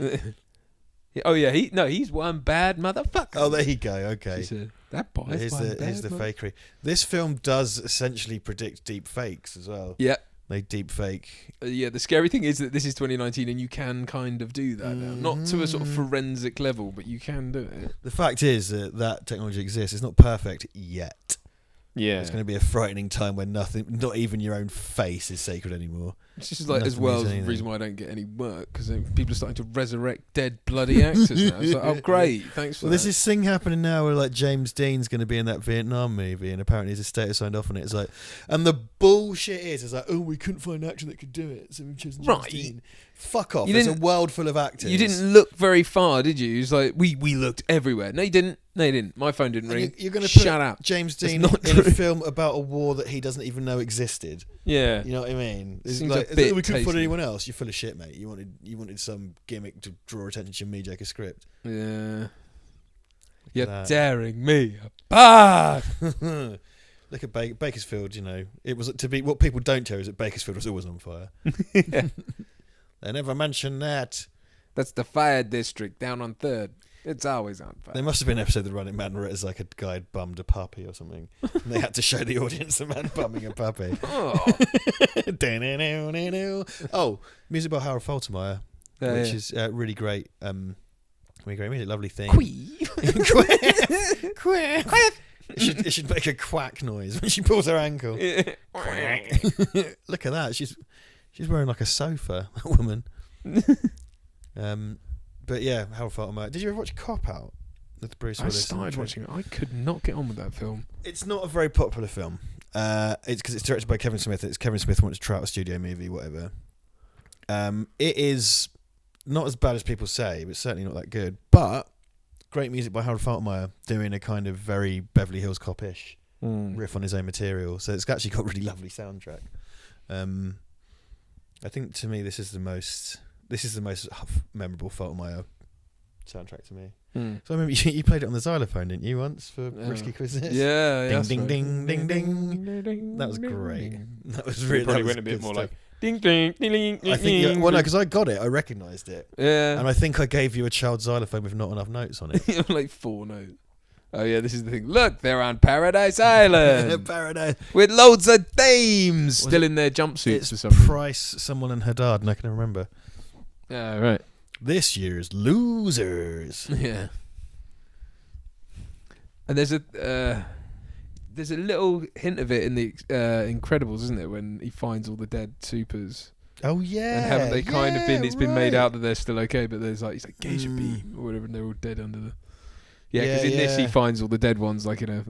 Oh yeah, he's one bad motherfucker. Oh, there you go. Okay. She said, that boy. Here's the fakery. This film does essentially predict deep fakes as well. Yeah. They deep fake. The scary thing is that this is 2019 and you can kind of do that now. Not to a sort of forensic level, but you can do it. The fact is that technology exists. It's not perfect yet. Yeah. It's going to be a frightening time when not even your own face is sacred anymore. It's just like, as Nothing well, means the anything. reason why I don't get any work, because people are starting to resurrect dead bloody actors now. It's like, oh, great, thanks for that. There's this thing happening now where like James Dean's going to be in that Vietnam movie, and apparently his estate has signed off on it. It's like, and the bullshit is like, oh, we couldn't find an actor that could do it, so we've chosen James Dean. Fuck off. There's a world full of actors. You didn't look very far, did you? It's like, we looked everywhere. No, you didn't. My phone didn't ring. You're going to shut up. James Dean in a film about a war that he doesn't even know existed. Yeah. You know what I mean? It's Seems like, a bit we couldn't find tasty. anyone else. You're full of shit, mate. You wanted some gimmick to draw attention to me, Jake, a script. Yeah. You're that. daring me. Bad. Look at Bakersfield, you know. It was to be what people don't tell you is that Bakersfield was always on fire. Yeah. They never mention that. That's the fire district down on 3rd. It's always on fire. There must have been an episode of Running Man where it's like a guy had bummed a puppy or something. And they had to show the audience a man bumming a puppy. Oh, music by Harold Faltermeyer, which is really great. Really great music, lovely thing. It should make a quack noise when she pulls her ankle. Look at that. She's wearing like a sofa, that woman. But yeah, Harold Faltermeyer. Did you ever watch Cop Out with Bruce Willis? I started watching it. I could not get on with that film. It's not a very popular film. It's because it's directed by Kevin Smith. It's Kevin Smith wants to try out a studio movie, whatever. It is not as bad as people say, but certainly not that good. But great music by Harold Faltermeyer, doing a kind of very Beverly Hills Cop-ish riff on his own material. So it's actually got a really lovely soundtrack. I think to me this is the most memorable Faltermeyer soundtrack to me. So I remember you played it on the xylophone, didn't you, once for Risky Quizzes? Yeah. Ding, ding, ding, ding, ding. That was great. That was really. Probably that was went a bit good more stuff. like ding, ding, ding, ding. I think. Well, no, because I got it. I recognised it. Yeah. And I think I gave you a child xylophone with not enough notes on it. Like 4 notes. Oh yeah, this is the thing. Look, they're on Paradise Island. Paradise. With loads of dames still in their jumpsuits It's or something. Price, Someone and Haddad, and I can remember. Yeah, right. This year's losers. Yeah. And there's there's a little hint of it in the Incredibles, isn't there, when he finds all the dead supers. Oh yeah. And haven't they kind of been? It's been made right. out that they're still okay, but there's like he's like Geisha beam or whatever, and they're all dead under the. Yeah, Yeah, because in this he yeah. finds all the dead ones like in a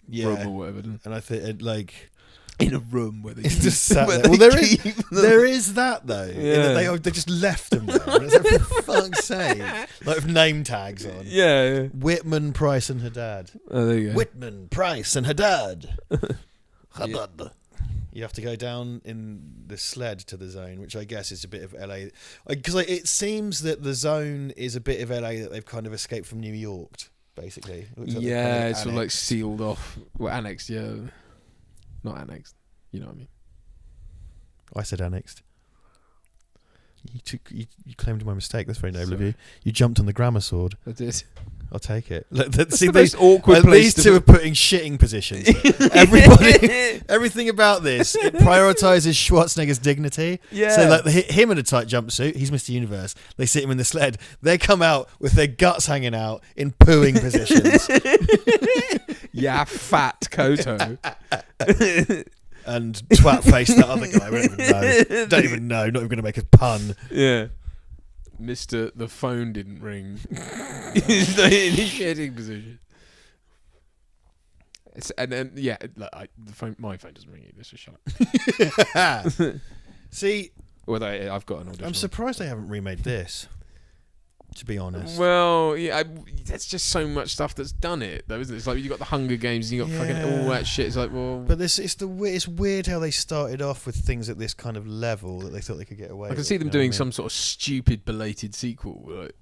Yeah. room or whatever. And I think it, like In a room where they it's just sat where there. Well, they there keep them. is that though. in Yeah. that they just left them there. And it's like, for fuck's sake, like with name tags on. Yeah. Whitman, Price, and Haddad. Oh, there you go. Whitman, Price, and Haddad. Haddad. You have to go down in the sled to the zone, which I guess is a bit of LA. Because it seems that the zone is a bit of LA that they've kind of escaped from New York, basically. It looks like they've kind Yeah, of it's sort of like annexed. sealed off. Well, annexed, yeah. Not annexed. You know what I mean? I said annexed. You claimed my mistake. That's very noble of you. You jumped on the grammar sword. I did. I'll take it. That's See, the most awkward these place to two are put in shitting positions. Everything about this, it prioritizes Schwarzenegger's dignity. Yeah. So like him in a tight jumpsuit, he's Mr. Universe. They sit him in the sled. They come out with their guts hanging out in pooing positions. Yeah, fat Koto. And twat face that other guy. We don't even know. Not even going to make a pun. Yeah. Mr. The phone didn't ring. He's not in his shitting position. And then, yeah, like, my phone doesn't ring either, so shut up. See, Although I've got an audition. I'm surprised they haven't remade this, to be honest. Well, yeah, there's just so much stuff that's done it, though, isn't it? It's like you got the Hunger Games, and you got fucking all that shit. It's like, well, But it's weird how they started off with things at this kind of level that they thought they could get away I can with, see them you know what I doing mean? some sort of stupid belated sequel. Like,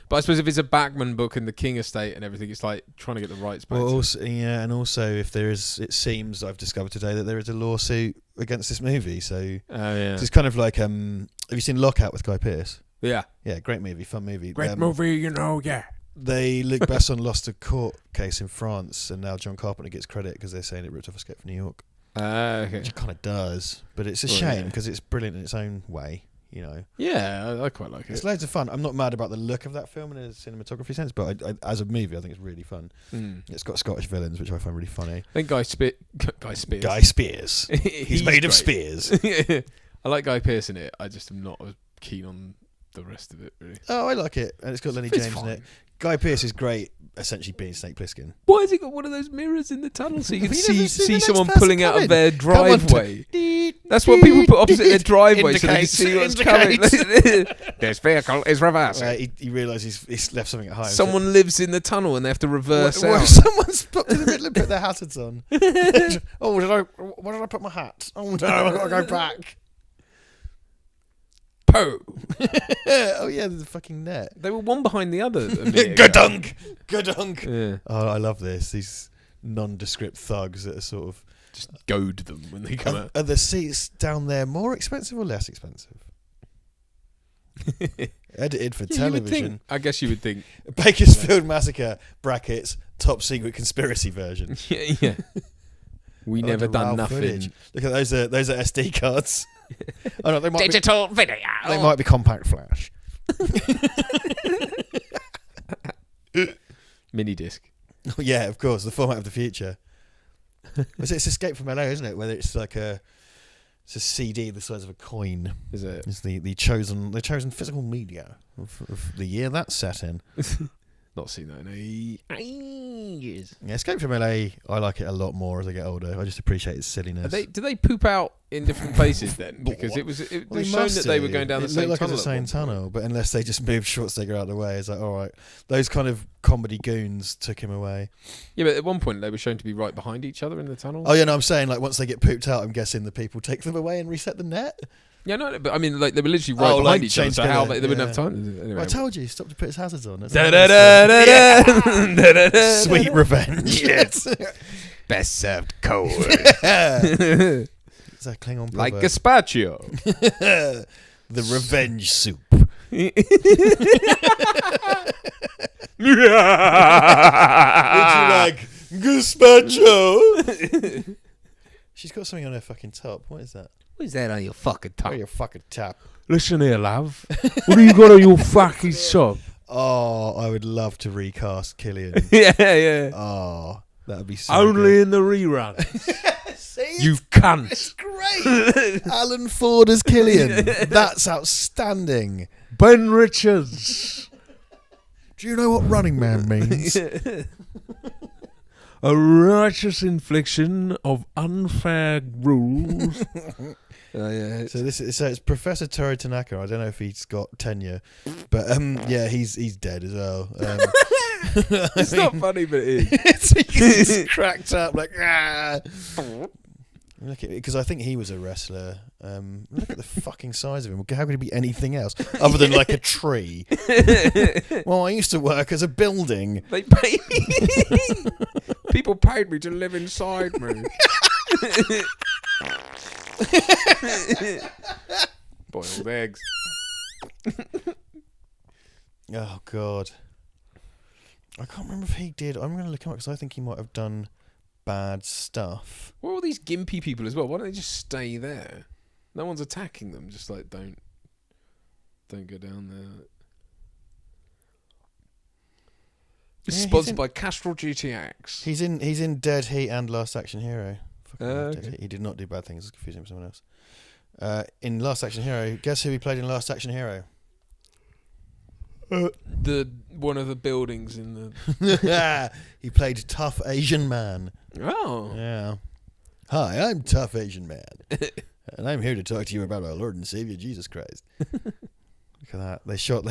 but I suppose if it's a Bachman book and the King estate and everything, it's like trying to get the rights back. Well, to also, yeah, and also if there is, it seems I've discovered today that there is a lawsuit against this movie. So yeah. it's kind of like, have you seen Lockout with Guy Pearce? Yeah. Yeah, great movie, fun movie. Movie, you know, yeah. Luc Besson lost a court case in France, and now John Carpenter gets credit because they're saying it ripped off Escape from New York. Okay. Which it kind of does, but it's a Well, shame yeah. because it's brilliant in its own way. You know, Yeah, I quite like it's it. loads of fun. I'm not mad about the look of that film in a cinematography sense, but I, as a movie, I think it's really fun. It's got Scottish villains, which I find really funny. I think Guy Spears. Guy Spears. He's made of great. spears. I like Guy Pearce in it. I just am not as keen on the rest of it, really. Oh, I like it, and it's got Lenny It's James in fine. it. Guy Pearce is great, essentially being Snake Plissken. Why has he got one of those mirrors in the tunnel so you can Have you never seen see the someone next person pulling out coming? of their Come on, driveway? That's what people put opposite their driveway so they can see what's coming. This vehicle is reversing. He realises he's left something at home. Someone lives in the tunnel and they have to reverse out. Someone's stopped in the middle and put their hazards on. Where did I put my hat? Oh no, I've got to go back. Pooh. Oh yeah, there's a fucking net. They were one behind the other. a minute ago. Gadunk. Yeah. Oh, I love this. These nondescript thugs that are sort of. Just goad them when they come out. Are the seats down there more expensive or less expensive? Edited for Yeah, you would television. think- I guess you would think. Bakersfield Massacre brackets top secret conspiracy version. Yeah. We never Under done raw nothing. footage. Look at those. Those are SD cards. Oh no, they might Digital video. be. They might be compact flash. Mini disc. Oh, yeah, of course, the format of the future. It's Escape from LA, isn't it? Whether it's like it's a CD the size of a coin. Is it? It's the chosen physical media of the year that's set in. Not seen that in ages. Yeah, Escape from LA, I like it a lot more as I get older. I just appreciate its silliness. Do they poop out in different places then? Because it was Well, shown that they were going down the same looked like tunnel. it's the same at one point. tunnel, but unless they just moved Schwarzenegger out of the way, it's like, all right. Those kind of comedy goons took him away. Yeah, but at one point they were shown to be right behind each other in the tunnel. Oh, yeah, no, I'm saying, like, once they get pooped out, I'm guessing the people take them away and reset the net. Yeah, no, but I mean, like they were literally right behind like each other, chained so how together, they wouldn't have yeah. time. Anyway. I told you, stop to put his hazards on. That's Da-da-da-da-da. Sweet revenge. Yes. Best served cold. It's a Klingon Like proverb. gazpacho. The revenge soup. Would Would you like gazpacho? She's got something on her fucking top. What is that? What is that on your fucking Oh, top? your fucking tap. Listen here, love. What do you got on your fucking top? Oh, I would love to recast Killian. Yeah. Oh, That'd be so Only good. in the rerun. See, You cunt. it's great. Alan Ford as Killian. That's outstanding. Ben Richards. Do you know what Running Man means? A righteous infliction of unfair rules. Yeah. So it's Professor Toru Tanaka. I don't know if he's got tenure, but yeah, he's dead as well. It's not funny, but it is. It's cracked up like Look at it, because I think he was a wrestler. Look at the fucking size of him. How could he be anything else other than like a tree? Well, I used to work as a building. They paid me. People paid me to live inside me. Boiled eggs. Oh God, I can't remember if he did. I'm going to look him up because I think he might have done bad stuff. What are all these gimpy people as well? Why don't they just stay there? No one's attacking them. Just like don't go down there. This is sponsored by Castrol GTX. He's in Dead Heat and Last Action Hero. Okay. Dead Heat. He did not do bad things. It's confusing for someone else. In Last Action Hero, guess who he played in Last Action Hero? The one of the buildings in the. He played Tough Asian Man. Oh. Yeah. Hi, I'm Tough Asian Man, and I'm here to talk to you about our Lord and Savior Jesus Christ. Look at that. They shoot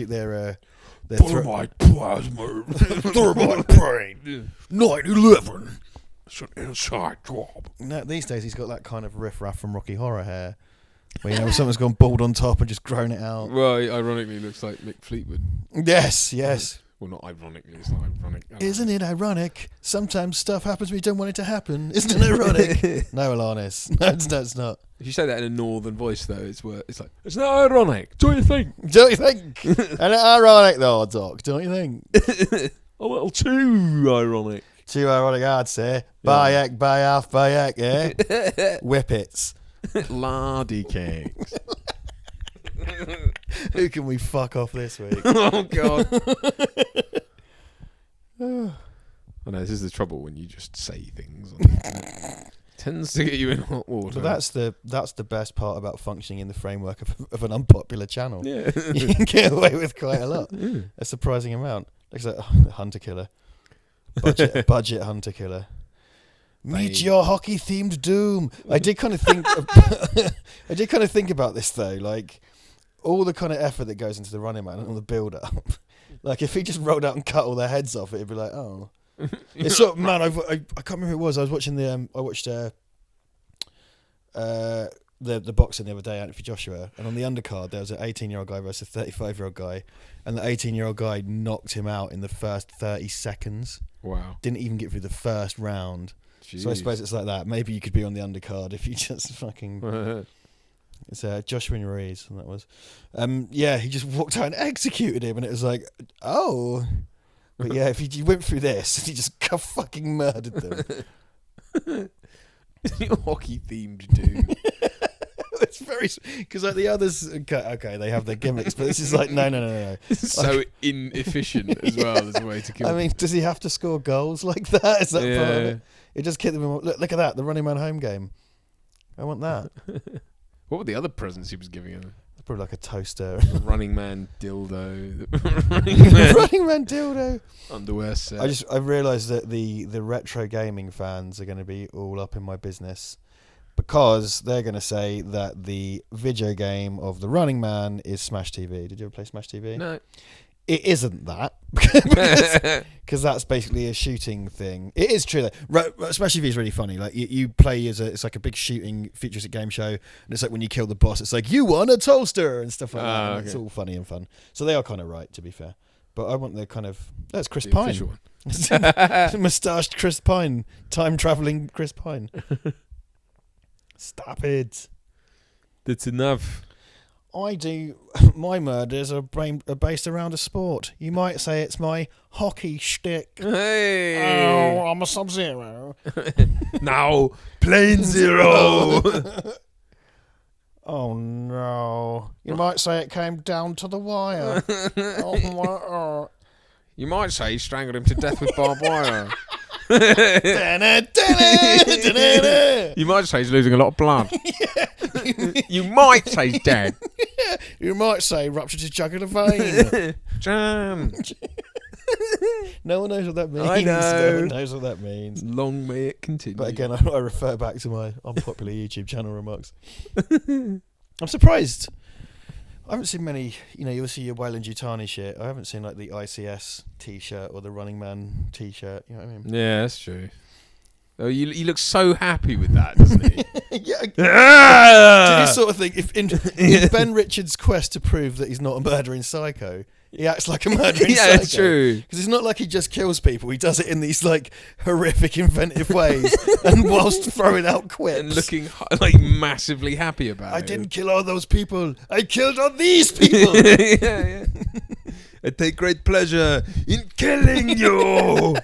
their Thermite plasma. thermite brain. 9/11. It's an inside job. No, these days he's got that kind of riff-raff from Rocky Horror hair, where someone's gone bald on top and just grown it out. Well, he ironically looks like Mick Fleetwood. Yes. Well, not ironically. It's not ironic. Isn't it ironic? Sometimes stuff happens when you don't want it to happen. Isn't it ironic? No, Alanis. No, it's not. If you say that in a northern voice, though, it's like, it's not ironic. Don't you think? Don't you think? And it's ironic though, Doc. Don't you think? A little too ironic. Too ironic, I'd say. Bayek, Bayaf, Bayek, eh? Whippets. Lardy cakes. Who can we fuck off this week? Oh, God. I know, this is the trouble when you just say things. Tends to get you in hot water. But that's the best part about functioning in the framework of an unpopular channel. Yeah. You can get away with quite a lot. A surprising amount. Looks like Hunter Killer. Budget Hunter Killer. Meet your hockey themed doom. I did kind of think about this though, like all the kind of effort that goes into the Running Man and all the build up. Like if he just rolled out and cut all their heads off, it'd be like, oh. It's sort of, man, I can't remember who it was. I was watching the boxing the other day, Anthony Joshua, and on the undercard there was an 18-year-old guy versus a 35-year-old guy, and the 18-year-old guy knocked him out in the first 30 seconds. Wow. Didn't Didn't even get through the first round. Jeez. So I suppose it's like that. Maybe you could be on the undercard if you just fucking... It's Joshua Ruiz, and that was... yeah, he just walked out and executed him, and it was like, oh... But yeah, if you went through this, he just fucking murdered them. Hockey themed dude. It's very... Because like the others... Okay, they have their gimmicks, but this is like, no. It's so inefficient as well as a way to kill I mean, does he have to score goals like that? Is that part of it? It just kept them... Look at that, the Running Man home game. I want that. What were the other presents he was giving him? Probably like a toaster. The Running Man dildo. Running Man dildo. Underwear set. I realised that the retro gaming fans are going to be all up in my business because they're going to say that the video game of the Running Man is Smash TV. Did you ever play Smash TV? No. It isn't that because that's basically a shooting thing. It is true though. Smash TV is really funny. Like you play it's like a big shooting futuristic game show, and it's like when you kill the boss, it's like you won a toaster and stuff like that. And it's all funny and fun. So they are kind of right, to be fair. But I want the kind of that's Chris Pine, moustached Chris Pine, time traveling Chris Pine. Stop it. That's enough. I do. My murders are based around a sport. You might say it's my hockey shtick. Hey! Oh, I'm a Sub-Zero. Now, Plane Zero. Oh no! You might say it came down to the wire. You might say he strangled him to death with barbed wire. You might say he's losing a lot of blood. You might say he's dead. You might say ruptured his jugular vein. Jam. No one knows what that means. I know. No one knows what that means. Long may it continue. But again, I refer back to my unpopular YouTube channel remarks. I'm surprised. I haven't seen many, you'll see your Wayland Yutani shit. I haven't seen like the ICS t-shirt or the Running Man t-shirt. You know what I mean? Yeah, that's true. Oh, he looks so happy with that, doesn't he? Yeah. Do this sort of thing. If in Ben Richards' quest to prove that he's not a murdering psycho, he acts like a murdering psycho. Yeah, it's true. Because it's not like he just kills people. He does it in these like horrific, inventive ways, and whilst throwing out quips And looking like massively happy about it. I didn't kill all those people. I killed all these people. Yeah. I take great pleasure in killing you.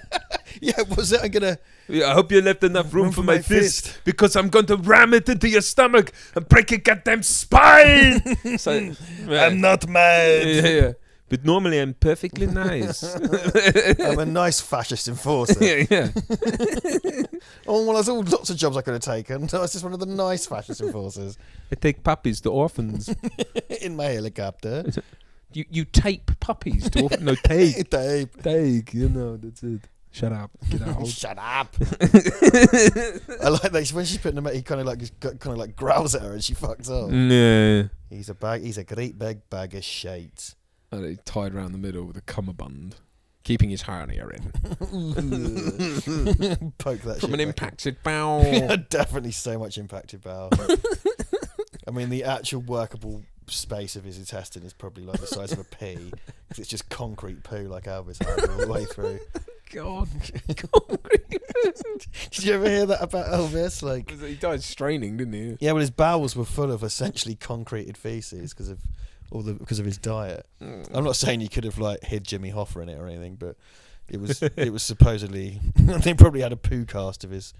Yeah, was it? I'm gonna. Yeah, I hope you left enough room for my fist, because I'm going to ram it into your stomach and break your goddamn spine. So, I'm not mad. Yeah. But normally I'm perfectly nice. I'm a nice fascist enforcer. Yeah. Oh, well, there's all lots of jobs I could have taken. I was just one of the nice fascist enforcers. I take puppies to orphans. In my helicopter. You tape puppies to orphans? No, take. Tape. Take, that's it. Shut up. Get out. Shut up. I like that when she's putting him out, he kind of like growls at her and she fucks off. Yeah. He's a great big bag of shit. And he tied around the middle with a cummerbund, keeping his hernia in. Poke that From shit an back impacted bowel. in. Definitely so much impacted bowel. I mean, the actual workable space of his intestine is probably like the size of a pea, because it's just concrete poo like Elvis had all the way through. God. Did you ever hear that about Elvis? Like, He died straining, didn't he? yeah, well, his bowels were full of essentially concreted feces because of his diet. I'm not saying you could have like hid Jimmy Hoffa in it or anything, but it was supposedly they probably had a poo cast of his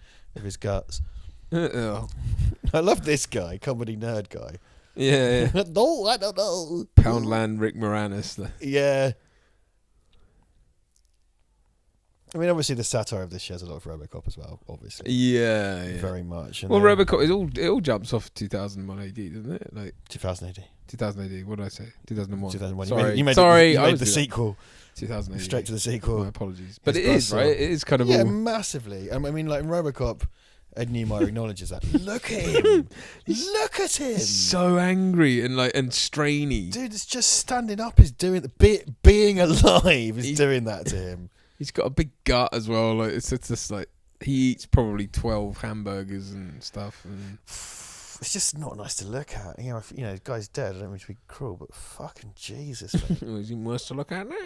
guts. Oh. I love this guy, comedy nerd guy. Yeah. No, I don't know. Poundland Rick Moranis. Yeah. I mean, obviously the satire of this shares a lot of Robocop as well, obviously. Yeah. Very much. And Well, Robocop, it all jumps off 2001 AD, doesn't it? Like 2000 AD. 2000 AD. What did I say? 2001. 2001. Sorry. You made I the sequel. 2000 AD. Straight to the sequel. My apologies. But His it is, buzzsaw. right? It is kind of Yeah, all... massively. I mean, like in Robocop, Ed Niemeyer acknowledges that. Look at him. Look at him. so angry and strainy. Dude, it's just standing up is doing being alive is doing that to him. He's got a big gut as well. Like it's just like he eats probably 12 hamburgers and stuff. And It's just not nice to look at. The guy's dead. I don't mean to be cruel, but fucking Jesus, man. is he worse to look at now?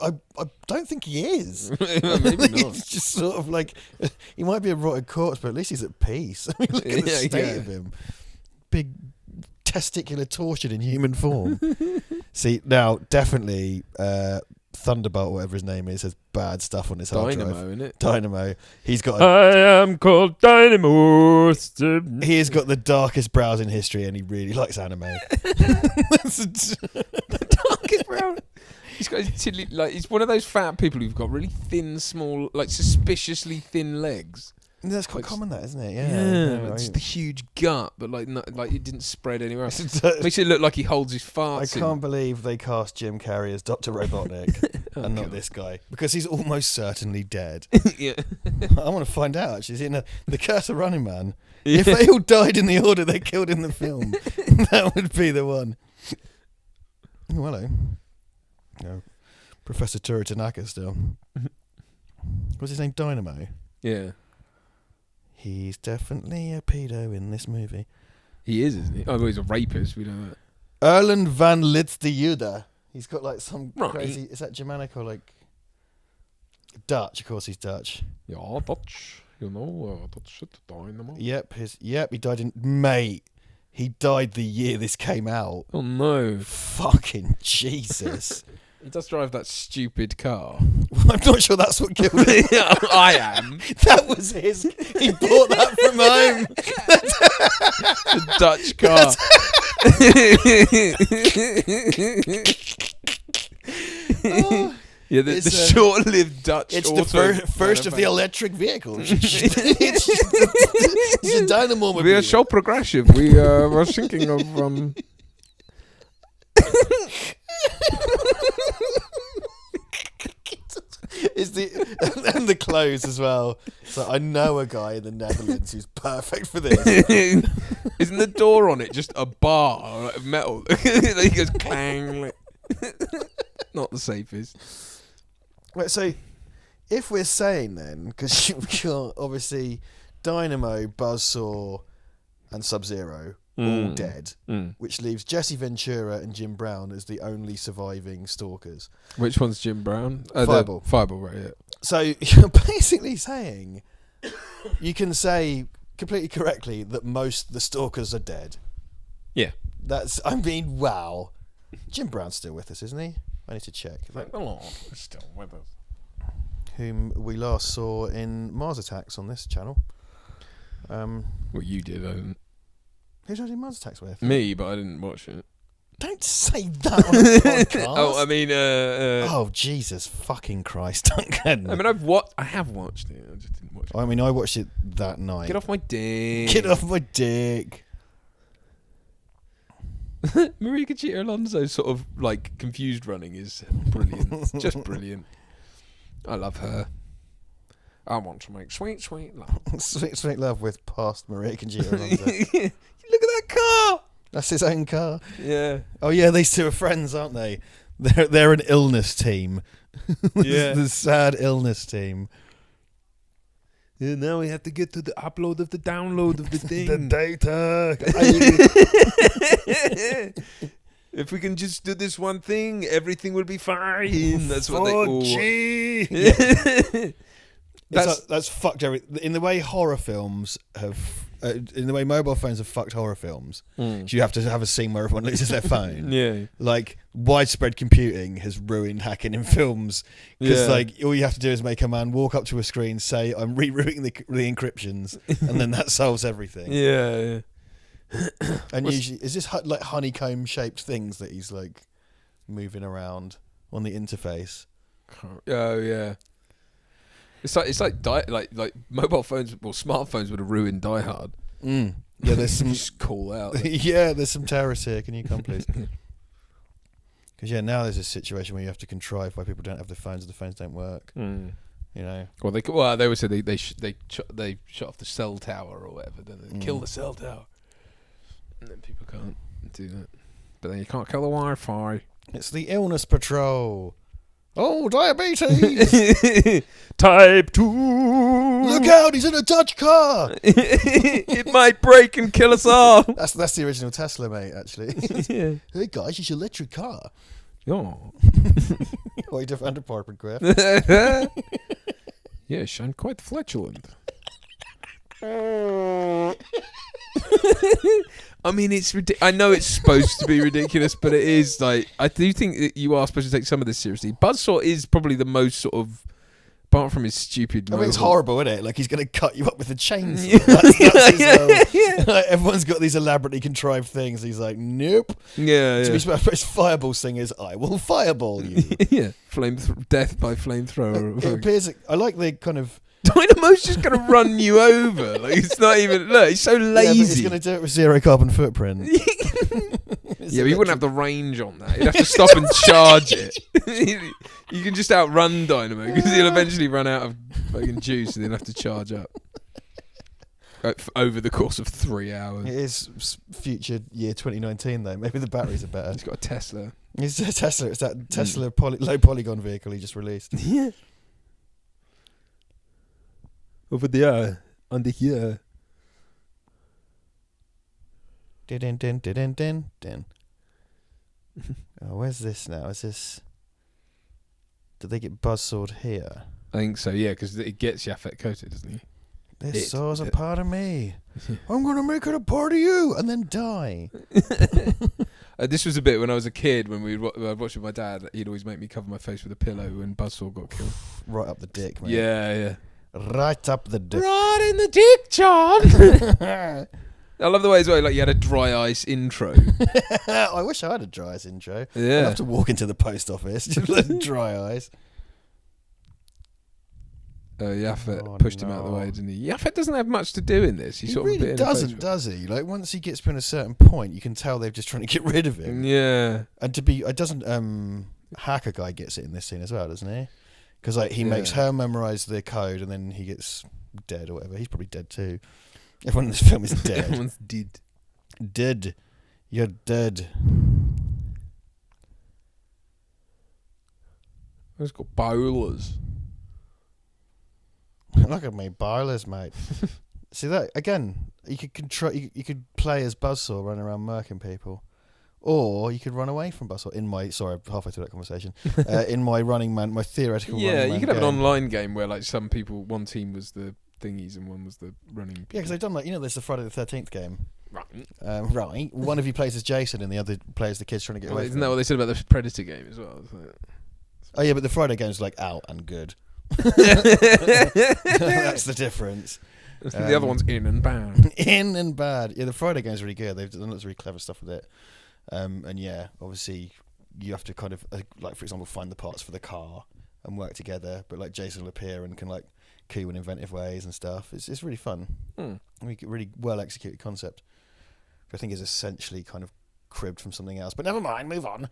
I don't think he is. Maybe not. It's just sort of like he might be a rotted corpse, but at least he's at peace. I mean, look at the state of him. Big testicular tortured in human form. See, now definitely Thunderbolt, whatever his name is, has bad stuff on his hard drive. Dynamo, innit? Dynamo. He's got. I am called Dynamo. He has got the darkest brows in history, and he really likes anime. Darkest brown. He's got he's one of those fat people who've got really thin, small, like suspiciously thin legs. That's quite common, that, isn't it? Yeah, just a huge gut, but like it didn't spread anywhere else. Makes it look like he holds his farts. I can't believe they cast Jim Carrey as Dr. Robotnik and not this guy, because he's almost certainly dead. Yeah. I want to find out, actually. Is he in the Curse of Running Man? Yeah. If they all died in the order they killed in the film, that would be the one. Oh, hello. No. Professor Toru Tanaka still. What's his name? Dynamo? Yeah. He's definitely a pedo in this movie. He is, isn't he? Oh, well, he's a rapist. We know that. Erland van Litzde. He's got like some Right. crazy... Is that Germanic or like... Dutch? Of course he's Dutch. Yeah, Dutch. Dutch shit, Dynamo. Yep, he died in... Mate, he died the year this came out. Oh, no. Fucking Jesus. He does drive that stupid car. I'm not sure that's what killed him. Yeah, I am. That was his... He bought that from home. The Dutch car. Yeah, the short-lived Dutch. It's auto the first of the electric vehicles. It's a dynamo. We are so progressive. We were thinking of. It's and the clothes as well. So I know a guy in the Netherlands who's perfect for this. Isn't the door on it just a bar like, of metal? It goes clang. Like, not the safest. Right, so if we're saying then, because you've got obviously Dynamo, Buzzsaw, and Sub-Zero all dead, which leaves Jesse Ventura and Jim Brown as the only surviving stalkers. Which one's Jim Brown? Fireball. Fireball, right, yeah. So you're basically saying you can say completely correctly that most of the stalkers are dead. Yeah. Wow. Jim Brown's still with us, isn't he? I need to check. Thank the Lord, he's still with us. Whom we last saw in Mars Attacks on this channel. Well, you did, I didn't. Who did I do Mars Attacks with? Me, but I didn't watch it. Don't say that on a podcast. Oh, I mean, oh, Jesus fucking Christ, Duncan. I mean, I have watched it. I just didn't watch it. I mean, I watched it that night. Get off my dick. Get off my dick. Maria Conchita Alonso sort of like confused running is brilliant. Just brilliant. I love her. I want to make sweet, sweet love. Sweet, sweet love with past Maria Conchita Alonso. Look at that car. That's his own car. Yeah. Oh yeah, these two are friends, aren't they? They're an illness team. Yeah. The sad illness team. Yeah, now we have to get to the upload of the download of the thing. The data. If we can just do this one thing, everything will be fine. That's what they all. 4G. Yeah. That's fucked everything. In the way horror films have, in the way mobile phones have fucked horror films, you have to have a scene where everyone loses their phone. Yeah. Like widespread computing has ruined hacking in films because like all you have to do is make a man walk up to a screen, say I'm rerouting the encryptions, and then that solves everything. Yeah. And usually, is this like honeycomb shaped things that he's like moving around on the interface? Oh yeah. It's like mobile phones or smartphones would have ruined Die Hard. Yeah, there's some just call out. Yeah, there's some terrorists here. Can you come, please? Because now there's a situation where you have to contrive why people don't have their phones and the phones don't work. You know. Well, they would say they shut off the cell tower or whatever. Then they kill the cell tower, and then people can't do that. But then you can't kill the Wi-Fi. It's the illness patrol. Oh, diabetes! Type 2! Look out, he's in a Dutch car! It might break and kill us all! That's the original Tesla, mate, actually. Yeah. Hey guys, it's your electric car. Oh. Quite a underpartment graph. Yes, I'm quite flatulent. I mean, it's I know it's supposed to be ridiculous, but it is like I do think that you are supposed to take some of this seriously. Buzzsaw is probably the most sort of, apart from his stupid. I mean, it's horrible, isn't it? Like he's going to cut you up with a chainsaw. Yeah. That's like, everyone's got these elaborately contrived things. He's like, nope. Yeah. To be fair, his fireball singers, I will fireball you. Yeah, death by flamethrower. It appears. I like the kind of. Dynamo's just going to run you over. Like it's not even. Look, he's so lazy. Yeah, but he's going to do it with zero carbon footprint. Yeah, but he wouldn't have the range on that. He'd have to stop and charge it. You can just outrun Dynamo because he'll eventually run out of fucking juice and he'll have to charge up over the course of 3 hours. It is future year 2019 though. Maybe the batteries are better. He's got a Tesla. It's a Tesla. It's that Tesla low polygon vehicle he just released. Yeah. Over there, under here. Din. Oh, where's this now? Is this? Did they get buzzsawed here? I think so, yeah, because it gets Yaphet coated, doesn't he? This saw's a part of me. I'm going to make it a part of you and then die. This was a bit when I was a kid, when I'd watch with my dad, he'd always make me cover my face with a pillow when Buzzsaw got killed. Right up the dick, mate. Yeah. Right up the dick. Right in the dick, John! I love the way as well, like you had a dry ice intro. I wish I had a dry ice intro. Yeah. I'd have to walk into the post office, just like dry ice. Yaphet pushed him out of the way, didn't he? Yaphet doesn't have much to do in this. He sort of really a bit doesn't, does he? Like, once he gets beyond a certain point, you can tell they're just trying to get rid of him. Yeah. And it doesn't, Hacker Guy gets it in this scene as well, doesn't he? Because like he makes her memorize the code, and then he gets dead or whatever. He's probably dead too. Everyone in this film is dead. Everyone's dead. Dead. You're dead. It's got bowlers. Look at me, bowlers, mate. See that again? You could control. You could play as Buzzsaw, running around murking people, or you could run away from Buzzsaw. Sorry, halfway through that conversation. In my Running Man, my theoretical. Yeah, Running you Man could have game. an online game where like some people, one team was the thingies and one was the running. People. Yeah, because they've done like there's the Friday the 13th game. Right. Right. One of you plays as Jason, and the other plays the kids trying to get away. Isn't from that him. what they said about the Predator game as well? Oh yeah, but the Friday game's like out and good. That's the difference. The other one's in and bad. In and bad. Yeah, the Friday game's really good. They've done lots of really clever stuff with it. And yeah, obviously you have to kind of like, for example, find the parts for the car and work together. But like Jason will appear and can like coup in inventive ways and stuff. It's really fun. Really well executed concept. Which I think is essentially kind of cribbed from something else. But never mind. Move on.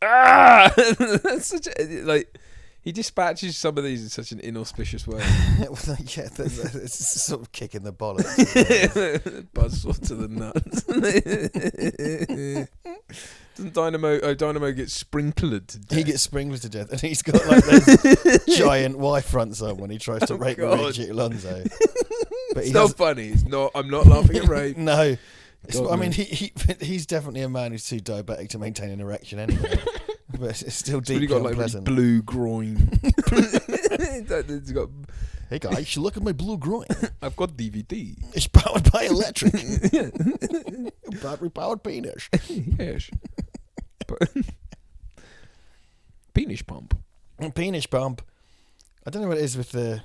That's such like he dispatches some of these in such an inauspicious way. Yeah, it's sort of kicking the bollocks. Buzzsaw to the nuts. Doesn't Dynamo gets sprinkled to death? He gets sprinkled to death, and he's got like those giant Y fronts on when he tries to rape Luigi Alonso. But it's not funny. It's not. I'm not laughing at rape. No. I mean, he's definitely a man who's too diabetic to maintain an erection anyway. But it's still deeply got like unpleasant. Really blue groin. It's got. Hey guys, look at my blue groin. I've got DVD. It's powered by electric. Battery powered penis. Yes. Penis pump. Penis pump. I don't know what it is with the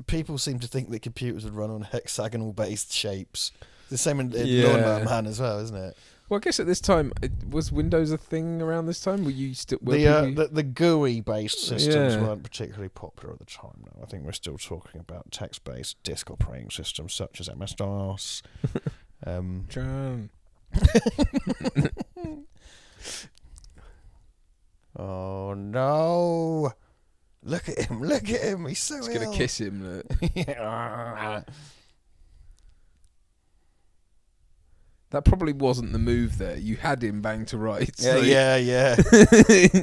people seem to think that computers would run on hexagonal based shapes. The same in Lawnmower Man as well, isn't it? Well, I guess at this time, was Windows a thing around this time? Were you still the GUI based systems Yeah. weren't particularly popular at the time. No, I think we're still talking about text based disk operating systems such as MS DOS. John. Oh no! Look at him! Look at him! He's so He's ill. gonna kiss him. Look. That probably wasn't the move there. You had him bang to rights. Yeah.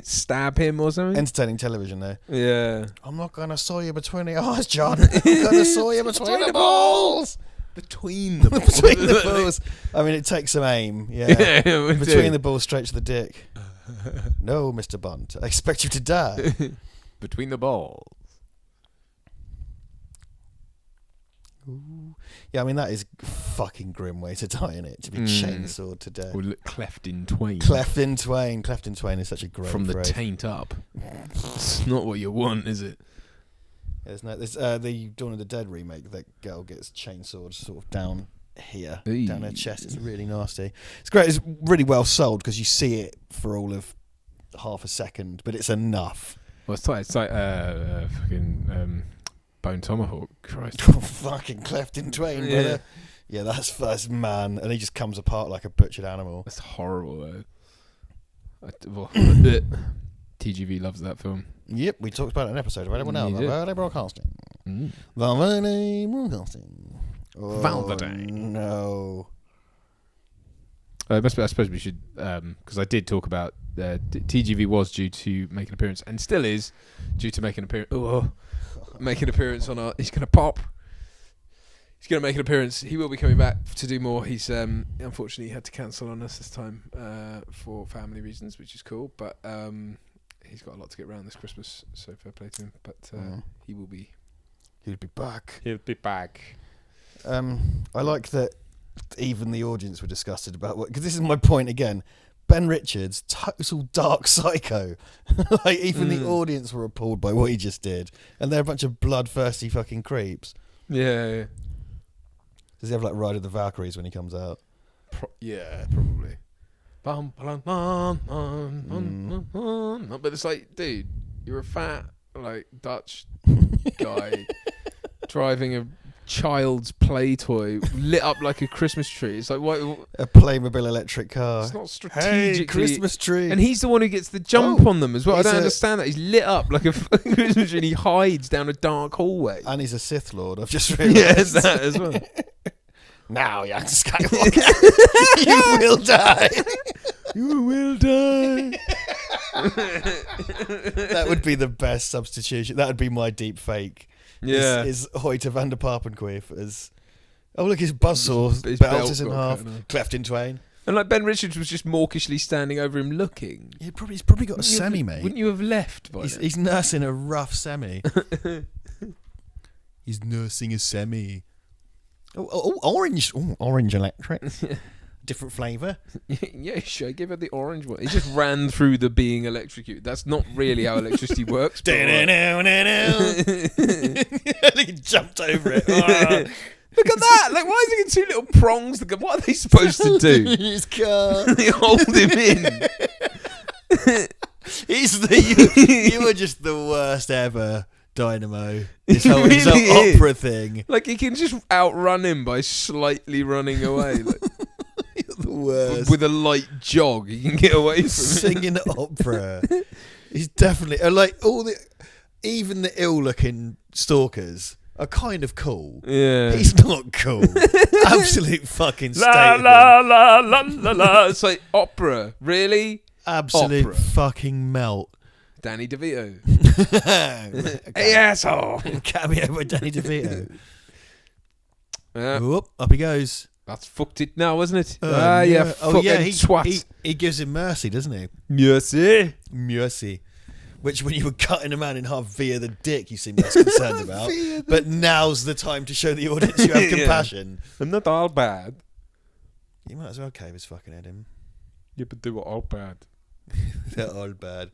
Stab him or something? Entertaining television, though. Yeah. I'm not going to saw you between the eyes, John. I'm going to saw you between the balls. Between the balls. Between the balls. I mean, it takes some aim. Yeah. Between the balls, straight to the dick. No, Mr. Bond. I expect you to die. Between the balls. Ooh. Yeah, I mean, that is a fucking grim way to die, in it? To be chainsawed to death. Or cleft in twain. Cleft in twain. Cleft in twain is such a great From the phrase. taint up. It's not what you want, is it? There's the Dawn of the Dead remake. That girl gets chainsawed sort of down here, down her chest. It's really nasty. It's great. It's really well sold because you see it for all of half a second, but it's enough. Well, it's like fucking Bone Tomahawk. Christ. Fucking cleft in twain, brother. Yeah, that's man, and he just comes apart like a butchered animal. That's horrible, though. TGV loves that film. Yep, we talked about it in an episode available now. Val Verde Broadcasting. Val Verde Broadcasting. Oh, Val Verde. No. I suppose we should, because I did talk about TGV was due to make an appearance, and still is due to make an appearance. Make an appearance on our. He's going to pop. He's going to make an appearance. He will be coming back to do more. He's unfortunately had to cancel on us this time for family reasons, which is cool. But he's got a lot to get around this Christmas, so fair play to him. But he will be. He'll be back. He'll be back. I like that even the audience were disgusted about what, because this is my point again. Ben Richards, total dark psycho. Like even the audience were appalled by what he just did, and they're a bunch of bloodthirsty fucking creeps. Yeah. Does he have like Ride of the Valkyries when he comes out? Yeah, probably. But it's like, dude, You're a fat, like, Dutch guy driving a child's play toy lit up like a Christmas tree. It's like, what? A Playmobil electric car. It's not strategically. Hey, Christmas tree. And he's the one who gets the jump on them as well. I don't understand that. He's lit up like a Christmas tree and he hides down a dark hallway. And he's a Sith Lord, I've just realised. Yeah, that as well. Now, young Skywalker, you will die. You will die. That would be the best substitution. That would be my deep fake. Yeah. Is Hoyte van der Papenqueef as... Oh, look, his buzzsaw His belt is in belt half, got cleft in twain. And like Ben Richards was just mawkishly standing over him looking. He's probably got a semi, mate. Wouldn't you have left by now? He's nursing a rough semi. He's nursing a semi. Oh, orange. Oh, orange electric. Different flavour. Yeah, sure. Give her the orange one. He just ran through the being electrocuted. That's not really how electricity works. He jumped over it. Look at that! Like, why is he got two little prongs? What are they supposed to do? His car. They hold him in. You were just the worst ever, Dynamo. His whole opera thing. Like, he can just outrun him by slightly running away. Like, You're the worst. with a light jog, he can get away from him. Singing opera. He's definitely like even the ill-looking stalkers are kind of cool. Yeah, he's not cool. Absolute fucking state. La la la la la la. It's like opera, really? Absolute opera. Fucking melt. Danny DeVito. Hey, asshole. Cameo by Danny DeVito. Yeah. Whoop, up he goes. That's fucked it now, wasn't it? Yeah. Oh yeah, twat. He gives him mercy, doesn't he? Mercy. Mercy. Which, when you were cutting a man in half via the dick, you seem less concerned about. But now's the time to show the audience you have compassion. I'm not all bad. You might as well cave his fucking head in. Yeah, but they were all bad. They're all bad.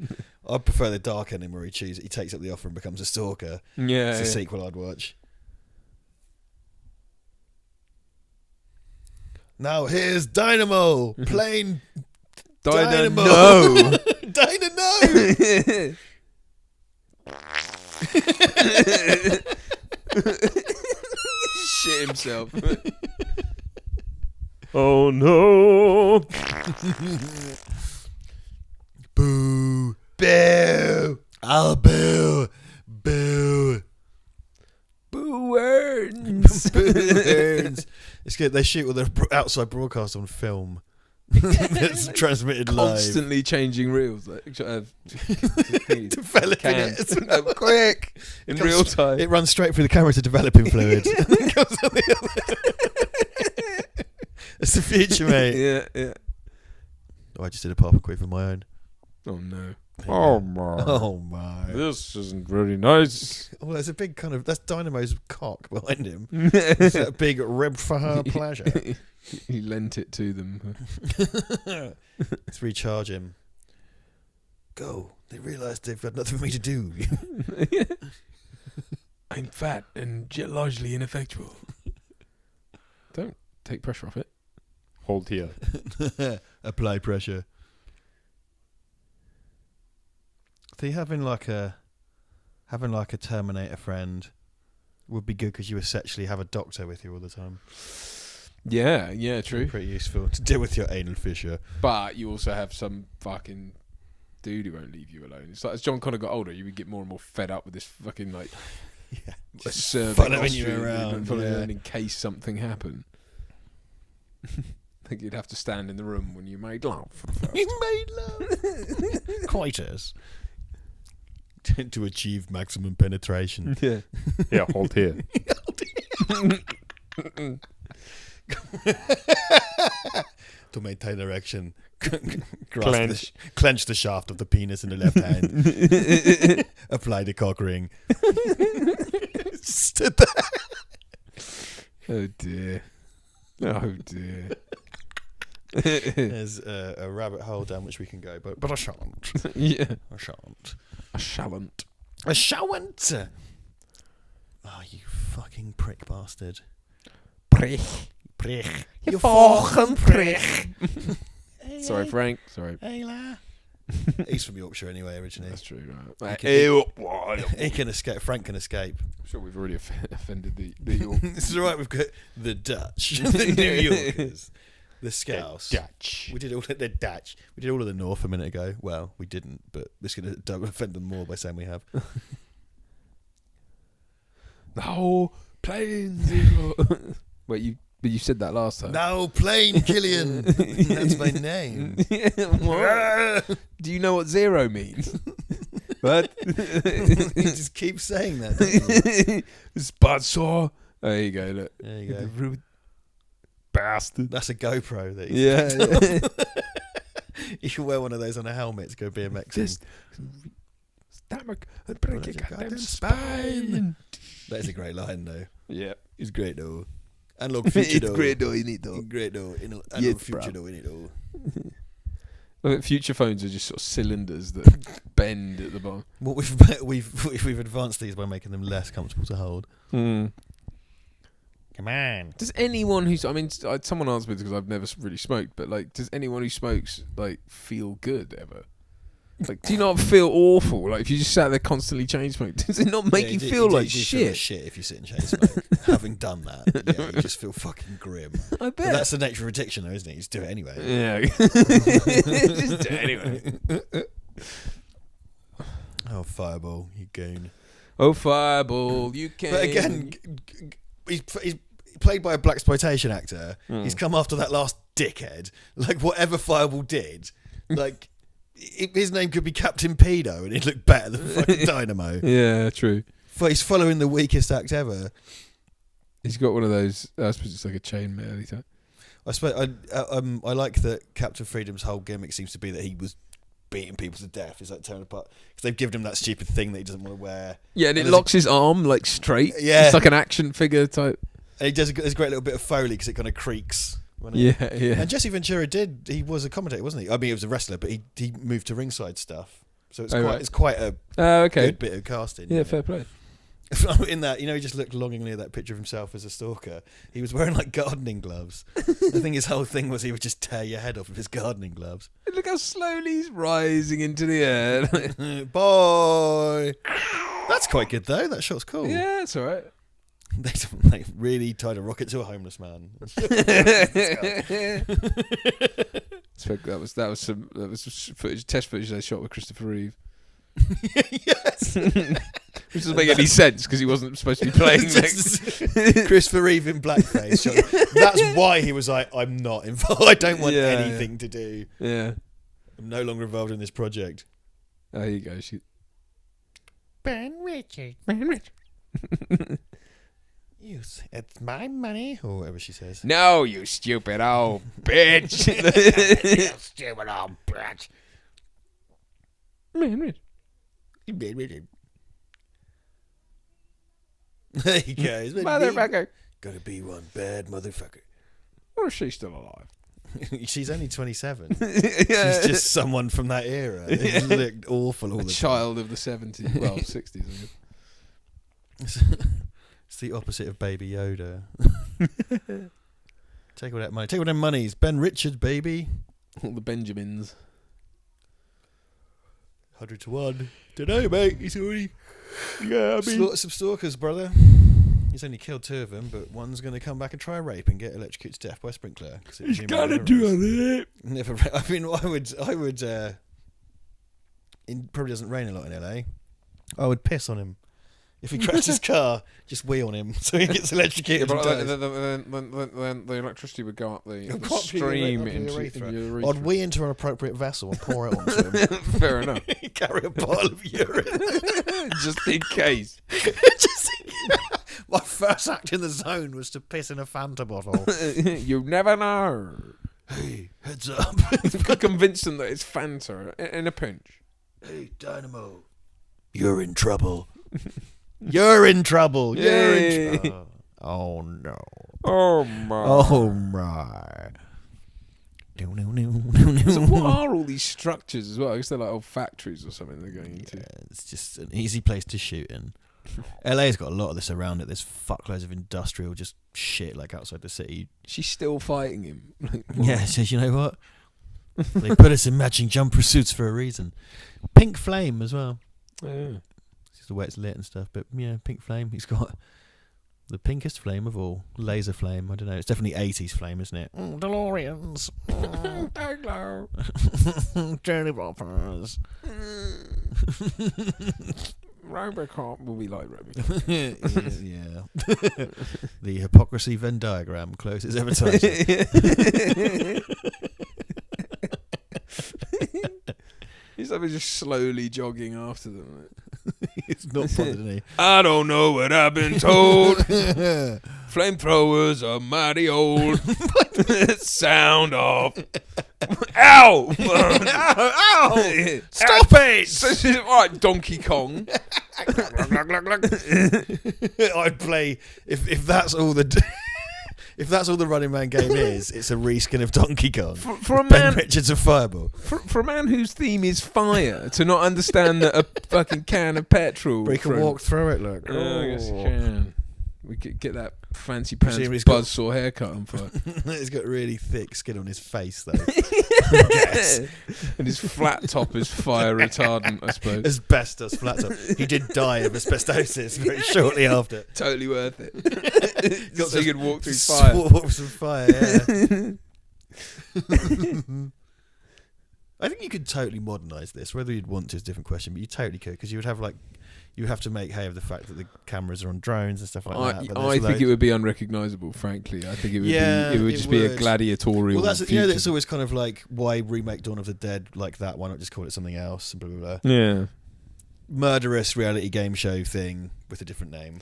I prefer the dark ending where he takes up the offer and becomes a stalker. Yeah. It's a sequel I'd watch. Now here's Dynamo playing Dynamo. No. Dynamo. Shit himself. Oh no. Boo. Boo. I'll boo. Boo. Boo earns. Boo earns. It's good. They shoot all their outside broadcast on film. It's transmitted Constantly changing reels. Like, developing it. Quick. In real time. It runs straight through the camera to developing fluid. It's the future, mate. Yeah. Oh, I just did a pop quiz of my own. Oh no. Oh my. Oh my. This isn't very nice. Well, there's a big kind of... That's Dynamo's cock behind him. It's a big rib for her pleasure. He lent it to them. Let's recharge him. Go. They realise they've got nothing for me to do. I'm fat and largely ineffectual. Don't take pressure off it. Hold here. Apply pressure. So having like a Terminator friend would be good because you essentially have a doctor with you all the time. Yeah, true. Pretty useful to deal with your anal fissure. But you also have some fucking dude who won't leave you alone. It's like as John Connor got older, you would get more and more fed up with this fucking like following you around, in case something happened. I think you'd have to stand in the room when you made love. You made love. Coitus. To achieve maximum penetration. Yeah. Yeah, hold here. To maintain erection, Clench the shaft of the penis in the left hand. Apply the cock ring. Stood there. Oh dear. Oh dear. There's a rabbit hole down which we can go, but I shan't. Yeah. I shan't. I shan't. I shan't. Oh, you fucking prick bastard. Prick. Prick. You fucking prick. Sorry, Frank. Sorry. Hey, la. He's from Yorkshire anyway, originally. That's true, right? He can escape. Frank can escape. I'm sure we've already offended the Yorkers. It's all right. We've got the Dutch, the New Yorkers, the Scouse. The Dutch. We did all the Dutch. We did all of the North a minute ago. Well, we didn't, but this is going to offend them more by saying we have. No planes. Wait, you said that last time. No plane, Killian. That's my name. What? Do you know what zero means? What? You just keep saying that. Sponsor. There you go. Look. There you go. Rude bastard. That's a GoPro. That you should wear one of those on a helmet to go BMXing. Stomach and break your goddamn spine. That is a great line, though. Yeah, it's great though. Analog future though. It's great though, isn't it though? Great though. Analog future though, isn't it though? Future phones are just sort of cylinders that bend at the bottom. Well, we've advanced these by making them less comfortable to hold. Mm. Come on. Does anyone who's, I mean, someone asked me because I've never really smoked, but like, does anyone who smokes like feel good ever? Like, do you not feel awful? Like, if you just sat there constantly chain smoking, does it not make you feel like shit? Feel like shit if you sit and chain smoke. Having done that, yeah, you just feel fucking grim. I bet. But that's the nature of addiction, though, isn't it? You just do it anyway. Yeah. Just do it anyway. Oh, Fireball, you goon. Oh, Fireball, you can. But again, he's played by a blaxploitation actor. He's come after that last dickhead. Like, whatever Fireball did, like, his name could be Captain Pedo and he'd look better than fucking Dynamo. Yeah, true. He's following the weakest act ever. He's got one of those, I suppose it's like a chainmail type. I suppose I like that Captain Freedom's whole gimmick seems to be that he was beating people to death. He's like tearing apart because they've given him that stupid thing that he doesn't want to wear. Yeah, and it locks his arm like straight. Yeah, it's like an action figure type. And he does there's a great little bit of Foley because it kind of creaks. Yeah. And Jesse Ventura he was a commentator, wasn't he? I mean, he was a wrestler, but he moved to ringside stuff. So it's quite a good bit of casting. Yeah, fair play. In that, he just looked longingly at that picture of himself as a stalker. He was wearing like gardening gloves. I think his whole thing was he would just tear your head off with his gardening gloves. Look how slowly he's rising into the air. Boy! That's quite good though. That shot's cool. Yeah, it's alright. They really tied a rocket to a homeless man. That was footage, test footage they shot with Christopher Reeve. Yes. Which doesn't make any sense because he wasn't supposed to be playing Christopher Reeve in blackface. That's why he was like, I'm not involved. I don't want anything to do. Yeah. I'm no longer involved in this project. There you go. Ben Richard. It's my money, or whatever she says. No, you stupid old bitch. You stupid old bitch. There he goes. Motherfucker. Gotta be one bad motherfucker. Or is she still alive? She's only 27. She's just someone from that era. It looked awful all the time. A child of the 70s. Well, 60s, I guess. It's the opposite of Baby Yoda. Take all that money. Take all them monies. Ben Richards, baby. All the Benjamins. 100 to 1. Dunno, mate. He's already... Yeah, I mean... Some stalkers, brother. He's only killed 2 of them, but one's going to come back and try a rape and get electrocuted to death by a sprinkler. He's gonna do it. Never. I mean, I would. It probably doesn't rain a lot in LA. I would piss on him. If he crashed his car, just wee on him so he gets electrocuted. Yeah, but then the electricity would go up the stream into your urethra. I'd wee into an appropriate vessel and pour it onto him. Fair enough. Carry a bottle of urine. Just in case. My first act in the zone was to piss in a Fanta bottle. You never know. Hey, heads up. Convince them that it's Fanta in a pinch. Hey, Dynamo. You're in trouble. You're in trouble. You're in trouble. Oh no. Oh my. Oh my. So what are all these structures as well? I guess they're like old factories or something they're going into. Yeah, it's just an easy place to shoot in. LA's got a lot of this around it. There's fuckloads of industrial just shit like outside the city. She's still fighting him. Yeah, so you know what? They put us in matching jumper suits for a reason. Pink flame as well. Yeah. It's just the way it's lit and stuff. But yeah, pink flame. He's got the pinkest flame of all. Laser flame. I don't know. It's definitely 80s flame, isn't it? DeLoreans. Hello. Journey Boppers. Robocop will be like Robocop. yeah. The hypocrisy Venn diagram closes advertising. He's like just slowly jogging after them. It's not bothered, is he? I don't know what I've been told. Flamethrowers are mighty old. Sound off. Ow! Ow! Stop it! Alright, Donkey Kong. I'd play if that's all the if that's all the Running Man game is. It's a reskin of Donkey Kong. For a Ben man, Richards of Fireball. for a man whose theme is fire, to not understand that a fucking can of petrol. But he can walk through it. Look. Oh, I guess you can. We could get that fancy Presumably pants he's got- buzzsaw haircut on fire. He's got really thick skin on his face, though. And his flat top is fire retardant, I suppose. Asbestos flat top. He did die of asbestosis very shortly after. Totally worth it. Got so some you could walk through fire. Swarms of fire, yeah. I think you could totally modernise this. Whether you'd want to is a different question, but you totally could, because you would have you have to make hay of the fact that the cameras are on drones and stuff like that. But I think it would be unrecognisable, frankly. I think it would Yeah, it would it just be a would. gladiatorial. Well, that's future. it's always kind of like, why remake Dawn of the Dead like that? Why not just call it something else? And blah blah blah. Yeah. Murderous reality game show thing with a different name.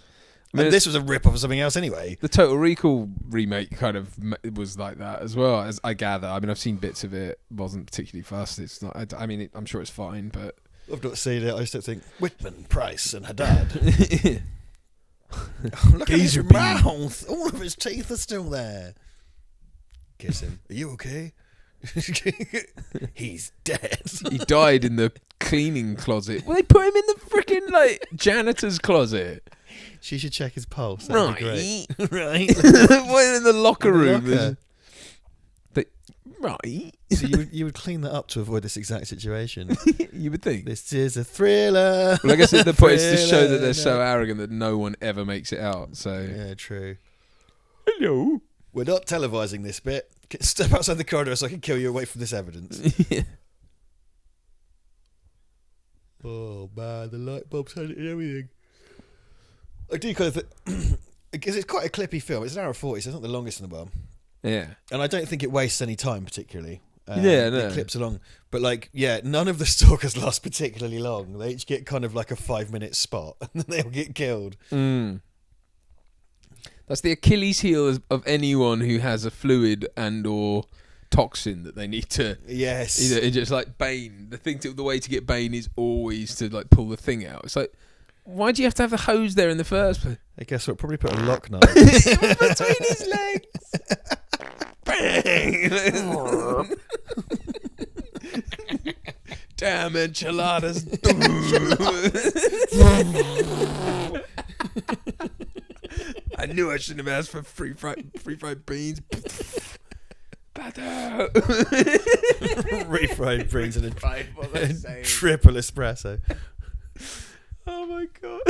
I mean, And this was a rip off of something else anyway. The Total Recall remake kind of was like that as well, as I gather. I mean, I've seen bits of it. Wasn't particularly fast. It's not. I mean, I'm sure it's fine, but I've not seen it. I just don't think Whitman, Price, and Haddad. Look at his Geezer bean. mouth. All of his teeth are still there. Kiss him. Are you okay? He's dead. he died in the cleaning closet. Well, they put him in the freaking like janitor's closet. She should check his pulse. That'd be great. Right. Well, in the locker In the room. locker. Right. So you would clean that up to avoid this exact situation. You would think. This is a thriller. Well, I guess the point is to show that Thriller. they're so arrogant that no one ever makes it out. So, Yeah, true. hello. We're not televising this bit. Step outside the corridor so I can kill you away from this evidence. Yeah. Oh man, the light bulbs had it and everything. I do kind of because it's quite a clippy film. It's an hour 40, so it's not the longest in the world. Yeah. And I don't think it wastes any time particularly. Yeah, no. It clips along. But like, yeah, none of the stalkers last particularly long. They each get kind of like a 5-minute spot and then they'll get killed. Mm. That's the Achilles heel of anyone who has a fluid and or toxin that they need to. Yes. Either it's just like Bane. The way to get Bane is always to like pull the thing out. It's like, why do you have to have the hose there in the first place? I guess what? Probably put a lock knife. It was between his legs. Bang! Damn enchiladas. I knew I shouldn't have asked for free fried beans. Refried beans and Right, what they're a saying. triple espresso. Oh my god.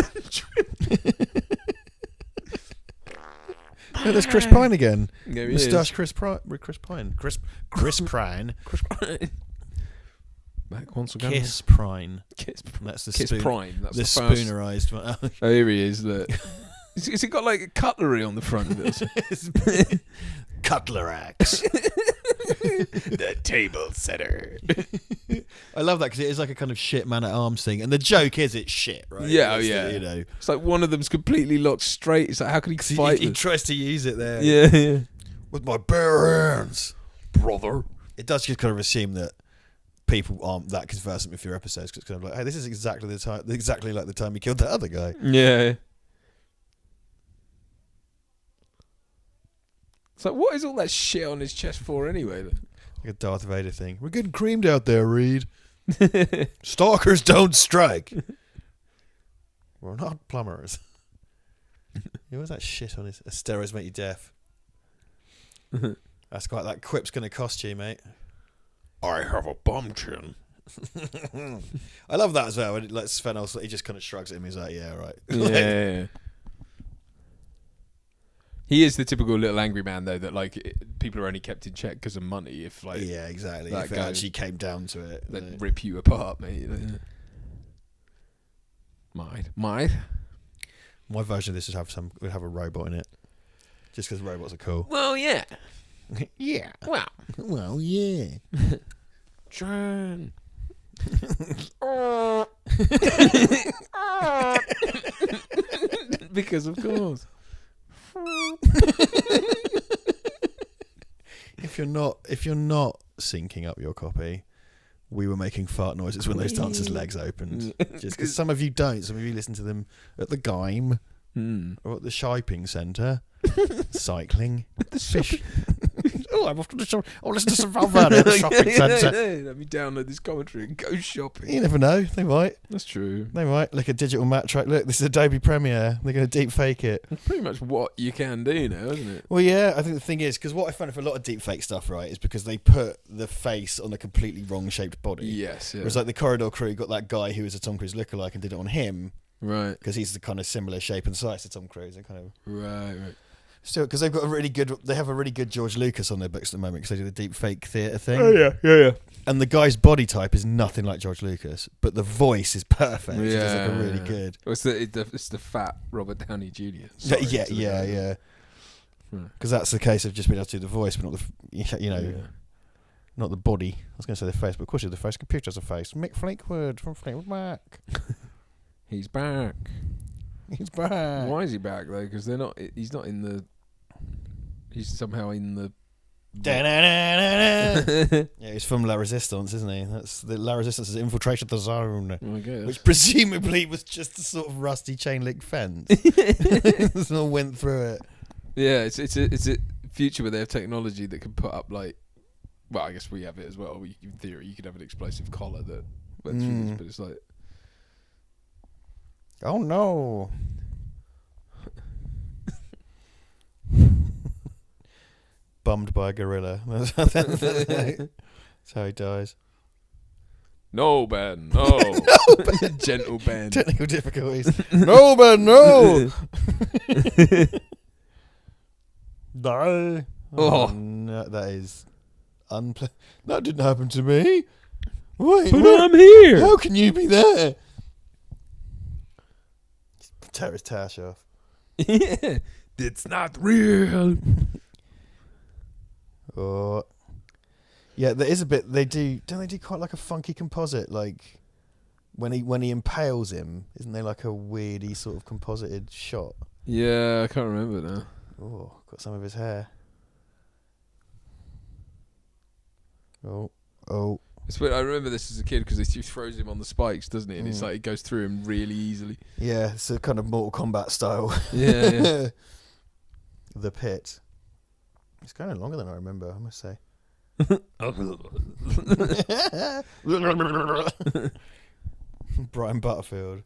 Oh, there's Chris Pine again. There he is. Moustache Chris Pine. Chris Pine. Chris Pine. Back once again. Kiss Prine. Kiss. That's the Kiss spoon. Prime. That's The the first. spoonerized one. Oh, here he is. Look. Has he got like a cutlery on the front of it? Cutler axe. The table setter. I love that because it is like a kind of shit man at arms thing, and the joke is it's shit, right? Yeah, It's yeah. the, you know, It's like one of them's completely locked straight. It's like, how can he fight? he this? tries to use it there. Yeah. With my bare hands, Brother. it does just kind of assume that people aren't that conversant with your episodes. 'Cause it's kind of like, hey, this is exactly like the time you killed that other guy. Yeah. It's like, what is all that shit on his chest for anyway? Like a Darth Vader thing. We're getting creamed out there, Reed. Stalkers don't strike. We're not plumbers. What's that shit on his? Steroids make you deaf. That's quite. That quip's going to cost you, mate. I have a bum chin. I love that as well. And like Sven, he just kind of shrugs at him. He's like, "Yeah, right." Yeah. He is the typical little angry man, though, that like people are only kept in check because of money. If like, yeah, exactly. that If it guy- actually came down to it, they'd rip you apart, mate. Might. my version of this would have a robot in it, just because robots are cool. Well, yeah. Yeah. Well, yeah. John. Because of course. If you're not syncing up your copy, we were making fart noises when those dancers' legs opened. Just because some of you don't. Some of you listen to them at the Gime or at the shopping centre, cycling, the fish. Oh, I'm off to the shop. Oh, listen to some Val Verde at the shopping centre. Let me download this commentary and go shopping. You never know. They might. That's true. They might. Look at digital mat track. Look, this is Adobe Premiere. They're going to deep fake it. That's pretty much what you can do now, isn't it? Well, yeah, I think the thing is, because what I found for a lot of deep fake stuff, right, is because they put the face on a completely wrong shaped body. Yes, yeah. Whereas like the Corridor Crew got that guy who was a Tom Cruise lookalike and did it on him. Right. Because he's the kind of similar shape and size to Tom Cruise. They kind of Right. still because they've got they have a really good George Lucas on their books at the moment because they do the deep fake theatre thing. Oh, yeah. And the guy's body type is nothing like George Lucas, but the voice is perfect. He does like a really good. It's the fat Robert Downey Jr. Yeah. Because that's the case of just being able to do the voice, but not the not the body. I was going to say the face, but of course it's the face. Computer's a face. Mick Fleetwood from Fleetwood Mac. He's back. He's back. Why is he back though? Because they're not. He's not in the. He's somehow in the. Yeah, he's from La Resistance, isn't he? That's the La Resistance has infiltrated the zone, which presumably was just a sort of rusty chain link fence. Someone went through it. Yeah, it's a future where they have technology that can put up like. Well, I guess we have it as well. In theory, you could have an explosive collar that went through this, but it's like. Oh no. Bummed by a gorilla. That's how he dies. No, Ben. No. Gentle Ben. Technical difficulties. No, Ben, no. No. Oh. No, that is that didn't happen to me. Wait, But I'm here. How can you be there? Tear his tash off. Yeah. It's not real. Oh. Yeah, there is a bit. Don't they do quite like a funky composite? Like when he impales him, isn't there like a weirdy sort of composited shot? Yeah, I can't remember now. Oh, got some of his hair. Oh. It's weird. I remember this as a kid because he throws him on the spikes, doesn't he? And it's like it goes through him really easily. Yeah, it's a kind of Mortal Kombat style. Yeah. The pit. It's kind of longer than I remember, I must say. Brian Butterfield.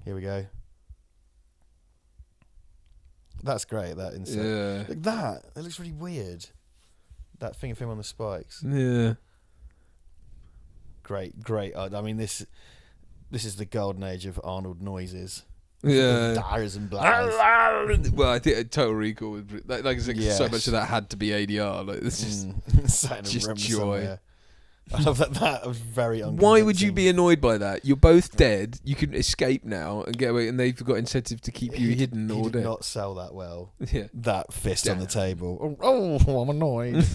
Here we go. That's great, that insect. Yeah. Look, that looks really weird. That thing of him on the spikes. Yeah. Great. I mean, this is the golden age of Arnold noises. Yeah. Dars and blars. Well, I think Total Recall was like I said, Yes. so much of that had to be ADR. Like this is Sat in a just room joy. somewhere. I love that. That was very unconvincing. Why would you be annoyed by that? You're both dead. You can escape now and get away, and they've got incentive to keep you hidden all He did day. not sell that well. Yeah. That fist on the table. Oh, I'm annoyed.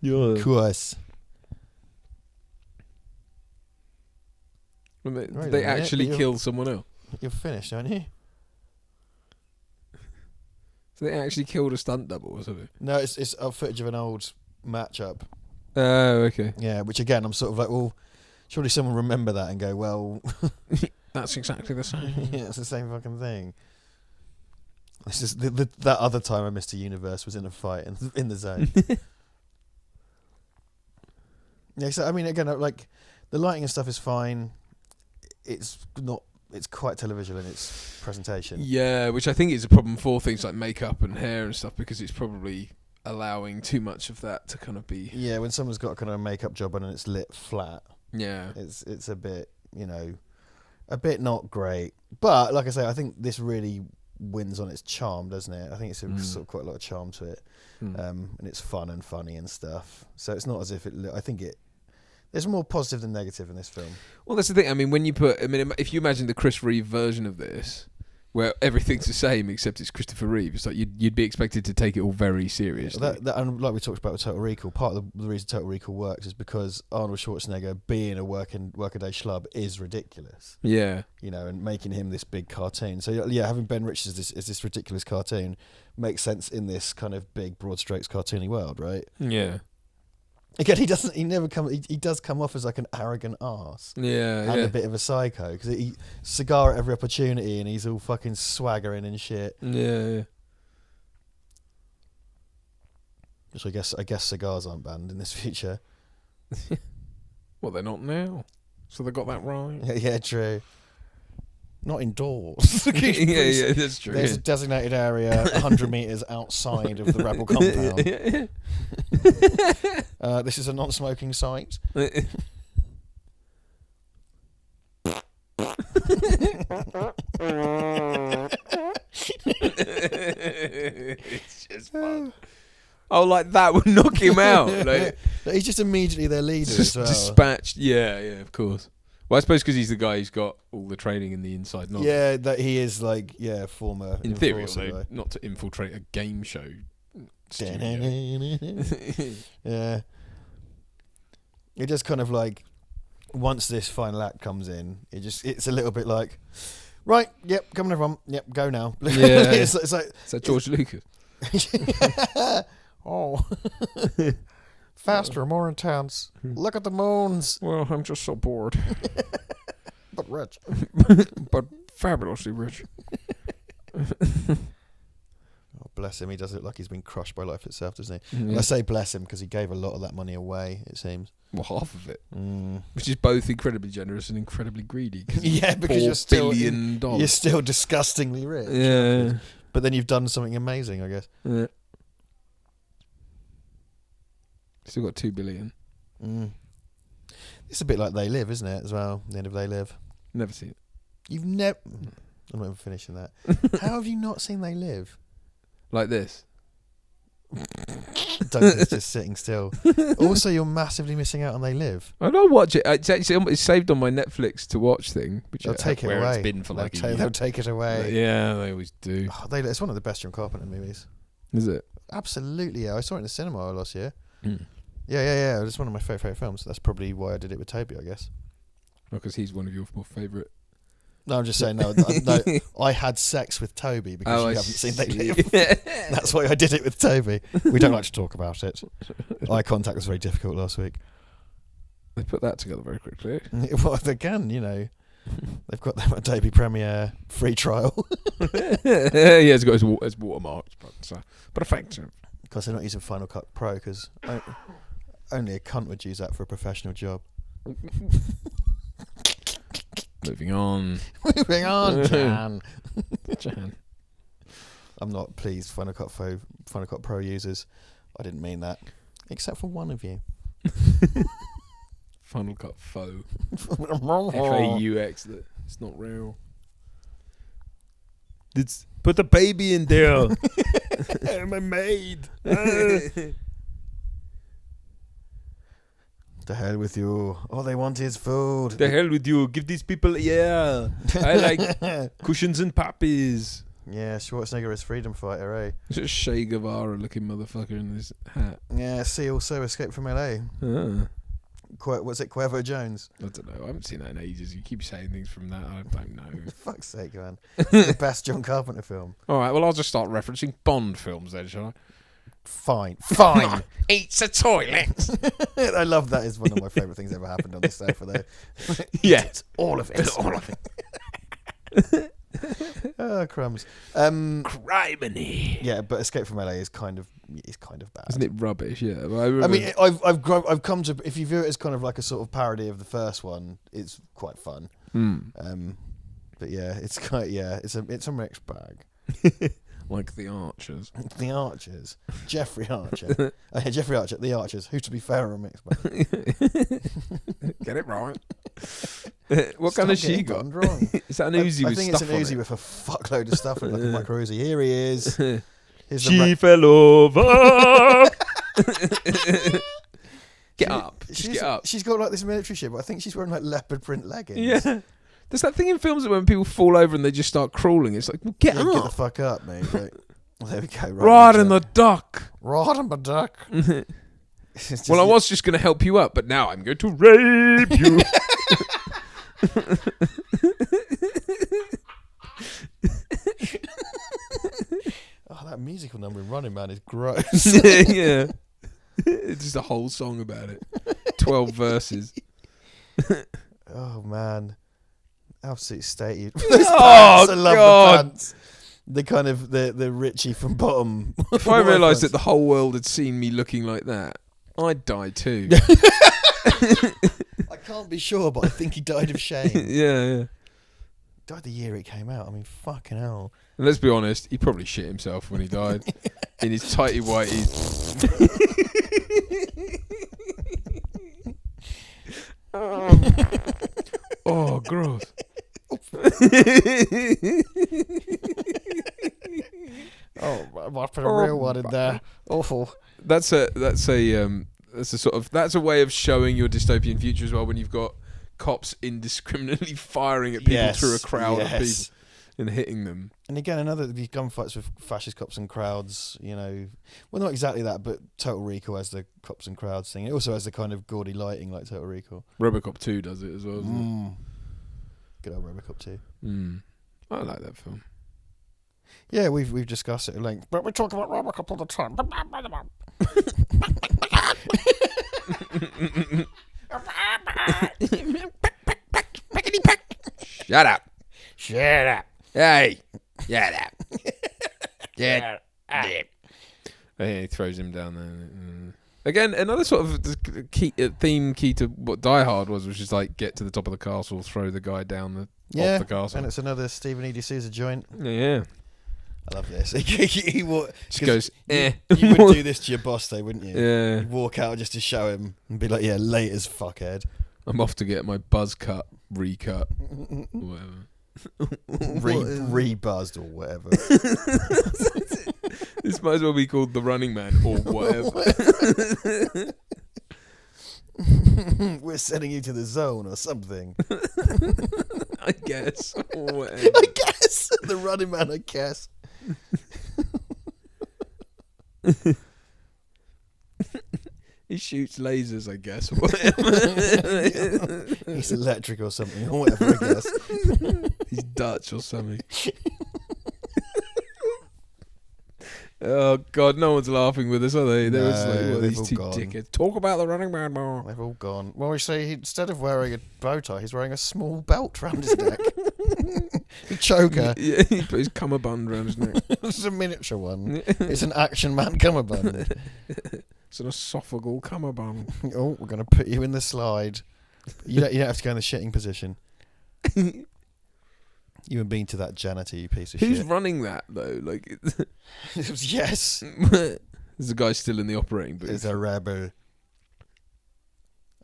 Of course. Well, Wait a they minute, actually but kill someone else. You're finished, aren't you? So they actually killed a stunt double or something. No, it's a footage of an old matchup. Oh, okay. Yeah, which again, I'm sort of like, well, surely someone will remember that and go, well, That's exactly the same. yeah, it's the same fucking thing. This is that other time I Mr. Universe was in a fight in the zone. Yeah, so I mean, again, like the lighting and stuff is fine. It's quite televisual in its presentation. Yeah, which I think is a problem for things like makeup and hair and stuff because it's probably allowing too much of that to kind of be. Yeah, when someone's got a kind of makeup job on and it's lit flat, Yeah. it's a bit, a bit not great. But like I say, I think this really wins on its charm, doesn't it? I think it's sort of quite a lot of charm to it, and it's fun and funny and stuff. So it's not as if I think there's more positive than negative in this film. Well, that's the thing. I mean, if you imagine the Chris Reeve version of this, where everything's the same except it's Christopher Reeve, it's like you'd be expected to take it all very seriously. And like we talked about with Total Recall, part of the reason Total Recall works is because Arnold Schwarzenegger being a workaday schlub is ridiculous. Yeah. And making him this big cartoon. So yeah, having Ben Richards as this ridiculous cartoon makes sense in this kind of big, broad strokes cartoony world, right? Yeah. Again, he does come off as like an arrogant arse. Yeah, and a bit of a psycho, because he cigar at every opportunity and he's all fucking swaggering and shit. Yeah. So I guess cigars aren't banned in this future. Well, they're not now. So they got that right. Yeah, true. Not indoors. yeah, that's true. There's a designated area 100 metres outside of the rebel compound. This is a non-smoking site. It's just fun. Oh, like that would knock him out. Like, he's just immediately their leader as well. Dispatched. Yeah, of course. Well, I suppose because he's the guy who's got all the training in the inside knowledge. Yeah, that he is like, former. In theory, although not to infiltrate a game show. Yeah. It just kind of like, once this final act comes in, it's a little bit like, right, yep, come on everyone, yep, go now. Yeah. it's like, is that George Lucas? Oh. Faster, more intense. Look at the moons. Well, I'm just so bored. But rich. But fabulously rich. Oh, bless him. He does look like he's been crushed by life itself, doesn't he? Yeah. And I say bless him because he gave a lot of that money away, it seems. Well, half of it. Which is both incredibly generous and incredibly greedy. Yeah, because $4 billion. You're still disgustingly rich. Yeah. But then you've done something amazing, I guess. Yeah. Still got $2 billion. It's a bit like They Live, isn't it, as well? The end of They Live. Never seen it. You've never... I'm not even finishing that. How have you not seen They Live? Like this. Duncan's just sitting still. Also, you're massively missing out on They Live. I don't watch it. It's saved on my Netflix to watch thing. Which They'll take it where away. It's been for like a year. They'll take it away. Yeah, they always do. Oh, it's one of the best John Carpenter movies. Is it? Absolutely, yeah. I saw it in the cinema last year. Mm. Yeah. It's one of my favourite films. That's probably why I did it with Toby, I guess. Because he's one of your more favourite. No, I'm just saying, no, I had sex with Toby because you haven't seen They Live. That's why I did it with Toby. We don't like to talk about it. Eye contact was very difficult last week. They put that together very quickly. Well, they can, They've got their Adobe Premiere free trial. Yeah, it's got its watermarks, but effective. Because they're not using Final Cut Pro because only a cunt would use that for a professional job. Moving on, Jan. Jan. I'm not pleased, Final Cut Pro users. I didn't mean that, except for one of you. Final Cut Faux. FAUX. It's not real. Put the baby in there. I'm a maid. The hell with you. All they want is food. The hell with you. Give these people, I like cushions and puppies. Yeah, Schwarzenegger is freedom fighter, eh? It's a Che Guevara looking motherfucker in his hat. Yeah, see also Escape from LA. What's it, Cuervo Jones? I don't know. I haven't seen that in ages. You keep saying things from that. I don't know. For fuck's sake, man. It's the best John Carpenter film. All right, well, I'll just start referencing Bond films then, shall I? Fine. Eats a toilet. I love that. Is one of my favourite things ever happened on this sofa, though. Yes. All of it. All of it. Oh, crumbs. Criminy. Yeah, but Escape from LA is kind of bad. Isn't it rubbish? Yeah. I mean, I've come to, if you view it as kind of like a sort of parody of the first one, it's quite fun. Mm. But yeah, it's a mixed bag. Like the Archers. The Archers. Jeffrey Archer. Jeffrey Archer, The Archers, who to be fair are mixed by. Get it right. What kind has she got? Wrong. Is that an Uzi I with think it's stuff an on Uzi it? with a fuckload of stuff in it, like a micro Uzi. Here he is. Here's the She fell over. Get up. Just get up. She's got like this military shit, but I think she's wearing like leopard print leggings. Yeah. There's that thing in films that when people fall over and they just start crawling, it's like, well, get Yeah, up. get the fuck up, mate. Like, well, there we go. Right in the duck. Right in the duck. Well, I was just going to help you up, but now I'm going to rape you. Oh, that musical number in Running Man is gross. Yeah. It's just a whole song about it. 12 verses. Oh, man. Absolute state. Oh, I love God. the pants. The kind of the Richie from Bottom. If I realised that the whole world had seen me looking like that, I'd die too. I can't be sure, but I think he died of shame. Yeah. Died the year it came out. I mean, fucking hell. And let's be honest, he probably shit himself when he died. In his tighty whities. Oh, gross. Oh, I put a real one in there. Awful. That's a way of showing your dystopian future as well, when you've got cops indiscriminately firing at people through a crowd of people and hitting them. And again, these gunfights with fascist cops and crowds, you know, well, not exactly that, but Total Recall has the cops and crowds thing. It also has the kind of gaudy lighting like Total Recall. Robocop 2 does it as well, doesn't Good old Robocop 2. I like that film. Yeah, we've discussed it at length, but we talk about Robocop all the time. Shut up. Shut up. Hey. Shut up. Yeah. He throws him down there. Again, another sort of theme key to what Die Hard was just like get to the top of the castle, throw the guy down off the castle. And it's another Stephen E. D'Souza joint. Yeah. I love this. He Just goes, You would do this to your boss, though, wouldn't you? Yeah. You'd walk out just to show him and be like, yeah, late as fuckhead. I'm off to get my buzz cut, recut, whatever. Re-buzzed or whatever. This might as well be called The Running Man or whatever. We're sending you to the zone or something. I guess. Or whatever. I guess. The Running Man, I guess. He shoots lasers, I guess. Or whatever. He's electric or something, or whatever, I guess. He's Dutch or something. Oh God, no one's laughing with us, are they? They're just like, well, these two dickheads. Talk about the Running Man more. They've all gone. Well, we say instead of wearing a bow tie, he's wearing a small belt round his neck. A choker. Yeah, he put his cummerbund around his neck. It's a miniature one. It's an Action Man cummerbund. It's an esophageal cummerbund. Oh, we're going to put you in the slide. You don't have to go in the shitting position. You haven't been to that janitor, you piece of Who's shit. running that though? Like, It was yes. there's a guy still in the operating booth. It's a rebel.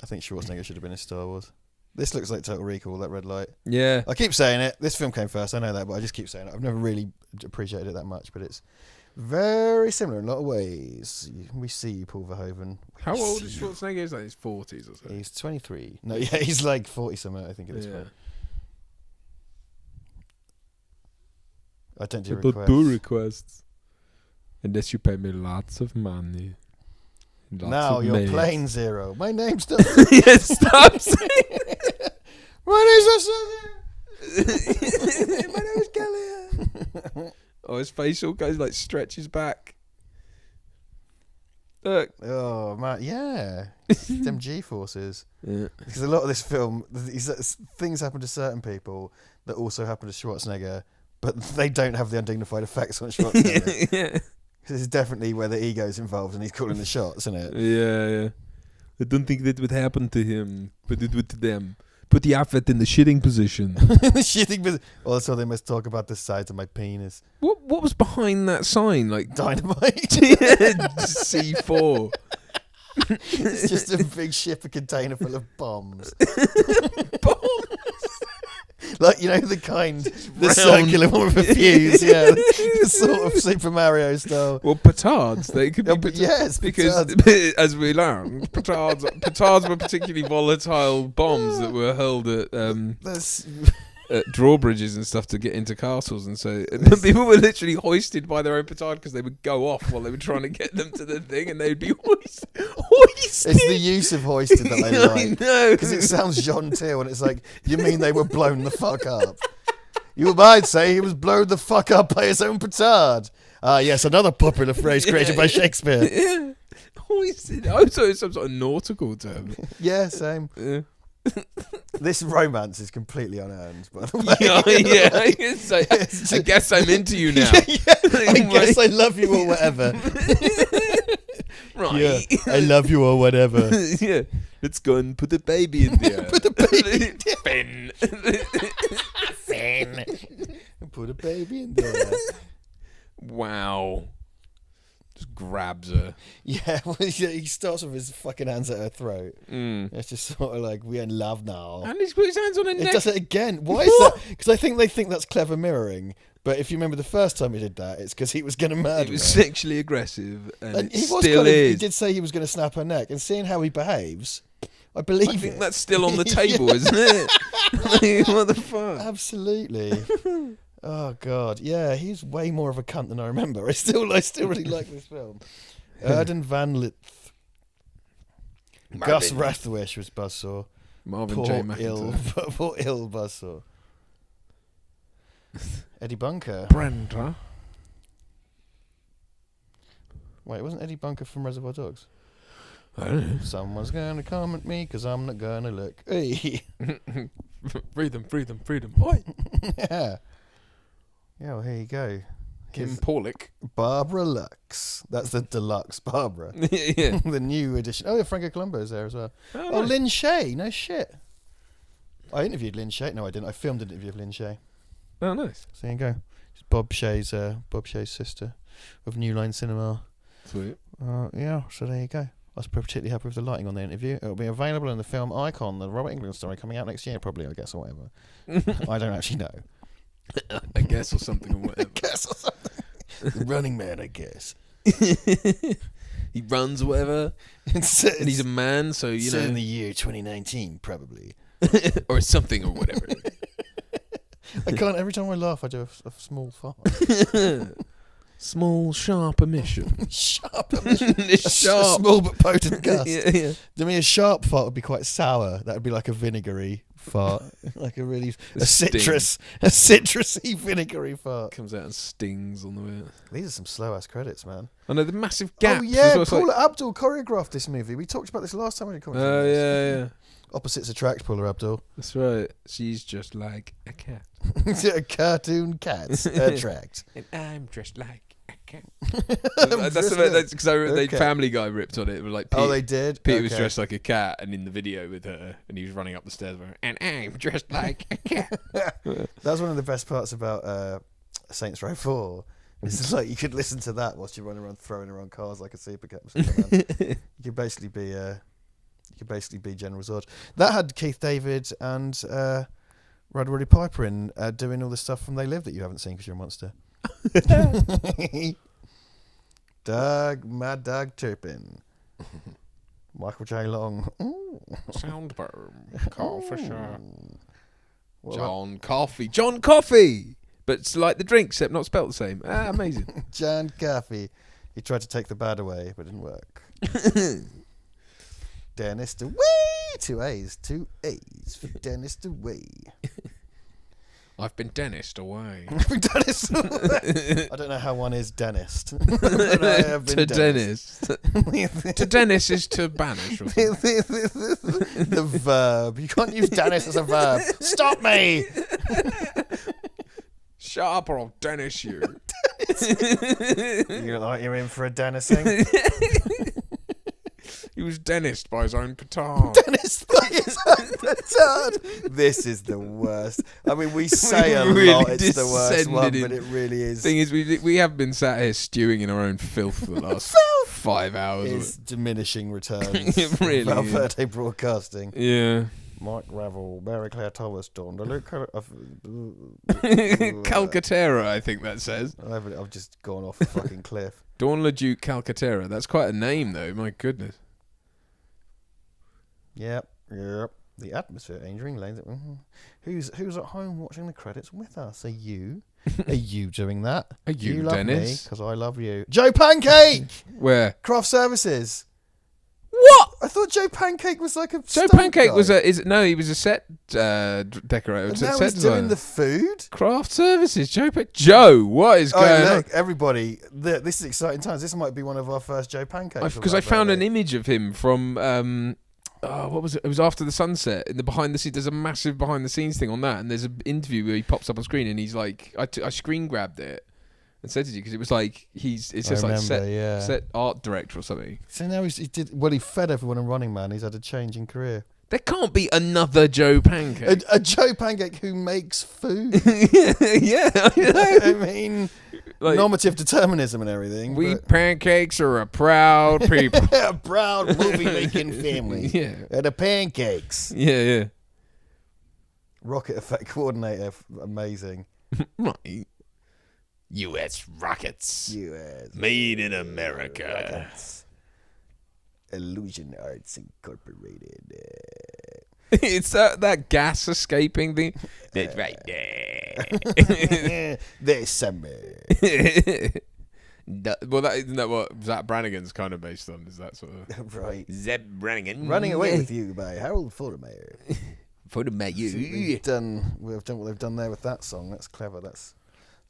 I think Schwarzenegger should have been in Star Wars. This looks like Total Recall, that red light. Yeah. I keep saying it. This film came first, I know that, but I just keep saying it. I've never really appreciated it that much, but it's very similar in a lot of ways. We see you, Paul Verhoeven. How old is Schwarzenegger? He's like his 40s or so. He's 23. No, yeah, he's like 40 something, I think, at this point. I don't do requests. Do requests. Unless you pay me lots of money. Lots Now of you're money. playing Zero. My name's still. Yeah, stop saying it. My name's My name is Kelly. Oh, his face all goes like stretches back. Look. Oh man, yeah. Them G-forces. Yeah. Because a lot of this film, things happen to certain people that also happen to Schwarzenegger, but they don't have the undignified effects on Schwarzenegger. Yeah. This is definitely where the ego's involved and he's calling the shots, isn't it? Yeah. I don't think that would happen to him, but it would to them. Put the outfit in the shitting position. Also, they must talk about the size of my penis. What was behind that sign? Like Dynamite. C4. It's just a big ship, a container full of bombs. Like, you know, the round. circular one with a fuse, yeah. The sort of Super Mario style. Well, petards. They could be Yes, because, as we learned, petards were particularly volatile bombs that were hurled at drawbridges and stuff to get into castles, and so people were literally hoisted by their own petard because they would go off while they were trying to get them to the thing, and they'd be hoisted. It's the use of hoisted that I like. know Because it sounds genteel, and it's like, you mean they were blown the fuck up? You might say he was blown the fuck up by his own petard. Ah, yes, another popular phrase created by Shakespeare. Yeah. Hoisted. I thought it was some sort of nautical term. Yeah, same. Yeah. This romance is completely unearned, by the way. I guess I'm into you now. I guess I love you or whatever. Right. Yeah, I love you or whatever. Yeah. Let's go and put a baby in there. Put a baby in there. Ben. Finn. Put a baby in there. Wow. Just grabs her. Yeah, well, he starts with his fucking hands at her throat. Mm. It's just sort of like, we're in love now. And he's put his hands on her It neck. does it again. Why is that? Because I think they think that's clever mirroring. But if you remember the first time he did that, it's because he was going to murder It was her. sexually aggressive, and it He still he is. did say he was going to snap her neck, and seeing how he behaves, I believe I think it. that's still on the table, isn't it? Like, what the fuck? Absolutely. Oh God, yeah, he's way more of a cunt than I remember. I still really like this film. Erden Van Lith, Gus Rathwish was Buzzsaw. Marvin Poor J. ill McIntyre. Buzzsaw. Eddie Bunker. Brenda. Wait, wasn't Eddie Bunker from Reservoir Dogs? I don't know. Someone's gonna come at me because I'm not gonna look. Hey. Freedom. Oi. Yeah. Yeah, well, here you go. Kim Here's Porlick. Barbara Lux. That's the deluxe Barbara. Yeah. The new edition. Oh, yeah, Franco Columbo's there as well. Oh, nice. Lynn Shay. No shit. I interviewed Lynn Shay. No, I didn't. I filmed an interview of Lynn Shay. Oh, nice. So there you go. It's Bob Shay's sister of New Line Cinema. Sweet. Yeah, so there you go. I was particularly happy with the lighting on the interview. It'll be available in the film Icon, the Robert Englund story, coming out next year, probably, I guess, or whatever. I don't actually know. I guess, or something, or whatever. Guess or something. The Running Man, I guess. He runs or whatever, and he's a man, so you know. in the year 2019, probably. Or something, or whatever. I can't. Every time I laugh, I do a small fart. Small, sharp emission. Sharp. A A sharp. small but potent gust. Yeah. To me, a sharp fart would be quite sour. That would be like a vinegary fart, like a really citrusy vinegary fart. Comes out and stings on the way. These are some slow ass credits, man. I know the massive gaps. Oh yeah, Paula Abdul choreographed this movie. We talked about this last time we did commentary. Oh yeah. Opposites attract, Paula Abdul. That's right. She's just like a cat. Cartoon cats attract. And I'm dressed like a cat. That's because they Family Guy ripped on it. It was like they did? Peter was dressed like a cat, and in the video with her, and he was running up the stairs with her, and I'm dressed like a cat. That's one of the best parts about Saints Row 4. It's like you could listen to that whilst you're running around throwing around cars like a super cat. You could basically be General Zod. That had Keith David and Roddy Piper in doing all the stuff from They Live that you haven't seen because you're a monster. Mad Doug Turpin. Michael J. Long. Soundburn. Coffee shop. John Coffey. But it's like the drink, except not spelt the same. Amazing. John Coffey. He tried to take the bad away, but it didn't work. Dennis DeWay. 2 A's for Dennis DeWay. I've been Dennised away. Dennis. I don't know how one is Dennised. But I have been To Dennis. To Dennis is to banish or something. The verb. You can't use Dennis as a verb. Stop me. Shut up or I'll Dennis you. You look like you're in for a Dennising. He was Dennised by his own petard. Dennis by It's the turd. This is the worst. I mean, we say a lot it's the worst one, but it really is. Thing is, we have been sat here stewing in our own filth for the last 5 hours. It's diminishing returns. It really Val is. Verde Broadcasting. Yeah. Mike Ravel, Mary Claire Thomas, Dawn, Calcaterra, I think that says. I've just gone off the fucking cliff. Dawn LeDuc Calcaterra. That's quite a name, though. My goodness. Yep. The atmosphere, entering lanes. Who's at home watching the credits with us? Are you? Are you doing that? Are you, love Dennis? Because I love you. Joe Pancake! Where? Craft Services. What? I thought Joe Pancake was like a Joe stunt Pancake guy. was he was a set decorator. And set now he's designer. doing the food? Craft Services. Joe, what is going on? Look, everybody, this is exciting times. This might be one of our first Joe Pancakes. Because I found an image of him from what was it? It was After the Sunset. In the behind the scenes, there's a massive behind the scenes thing on that, and there's an interview where he pops up on screen, and he's like, I screen grabbed it and sent it to you because it was like set art director or something. So now he fed everyone in Running Man. He's had a change in career. There can't be another Joe Pancake. A Joe Pancake who makes food. yeah, I mean, like, normative determinism and everything. We pancakes are a proud people. A proud movie-making family. Yeah. The pancakes. Yeah. Rocket effect coordinator, amazing. Right. U.S. rockets. U.S. Made in America. Rockets. Illusion Arts Incorporated. It's that gas escaping thing. That's right there. There's summer. Well, isn't that what Zach Brannigan's kind of based on? Is that sort of Right. Zach Brannigan Running Away with You by Harold Faltermeyer. Faltermeyer. We've done what they've done there with that song. That's clever. That's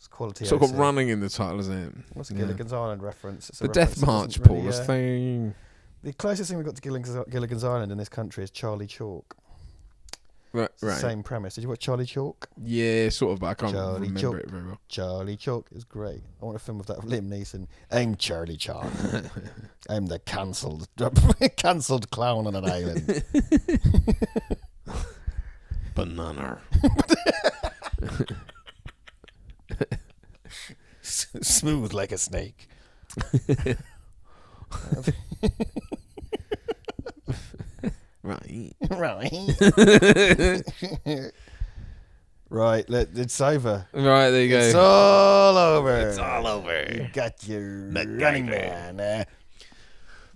quality. Sort of got running in the title, isn't it? What's a Gilligan's Island reference? It's a The reference Death that March, doesn't really, Paulus thing. The closest thing we've got to Gilligan's Island in this country is Charlie Chalk. Right. Same premise. Did you watch Charlie Chalk? Yeah, sort of, but I can't Charlie remember Chalk. it very well. Charlie Chalk is great. I want a film of that with Liam Neeson. I'm Charlie Chalk. I'm the cancelled clown on an island. Banana. Smooth like a snake. Right. Right, it's over. Right, there you go. It's all over. It's all over. You got your Running Man.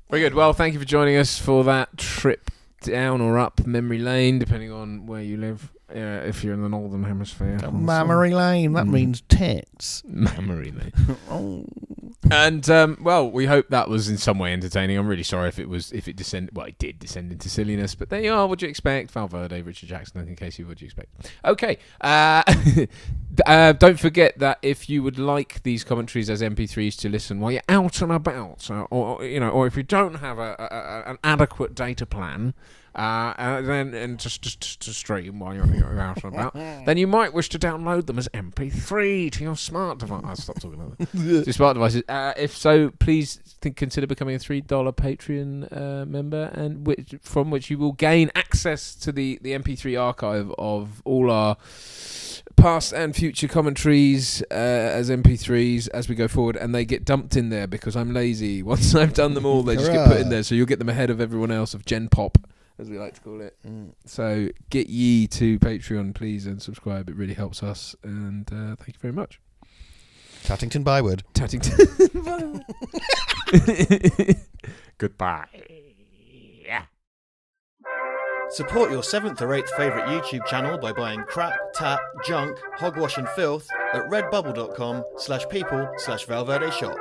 Very good. Well, thank you for joining us for that trip down or up memory lane, depending on where you live. If you're in the Northern Hemisphere. Mammary lane, that means tits. Mammary lane. Oh. And, well, we hope that was in some way entertaining. I'm really sorry if it descended. Well, it did descend into silliness, but there you are. What'd you expect? Val Verde, Richard Jackson, Duncan Casey, what'd you expect? Okay. Don't forget that if you would like these commentaries as MP3s to listen while you're out and about, or if you don't have an adequate data plan, then just to stream while you're out and about, then you might wish to download them as MP3 to your smart device. I'll stop talking about that. To your smart devices. If so, please consider becoming a $3 Patreon member, and from which you will gain access to the MP3 archive of all our past and future commentaries as MP3s as we go forward, and they get dumped in there because I'm lazy. Once I've done them all, they just get put in there, so you'll get them ahead of everyone else, of Gen Pop, as we like to call it. So get ye to Patreon, please, and subscribe. It really helps us, and thank you very much. Tattington Byword. Tattington. Goodbye. Yeah. Support your 7th or 8th favourite YouTube channel by buying crap, tat, junk, hogwash and filth at redbubble.com/people/Val Verde Shop.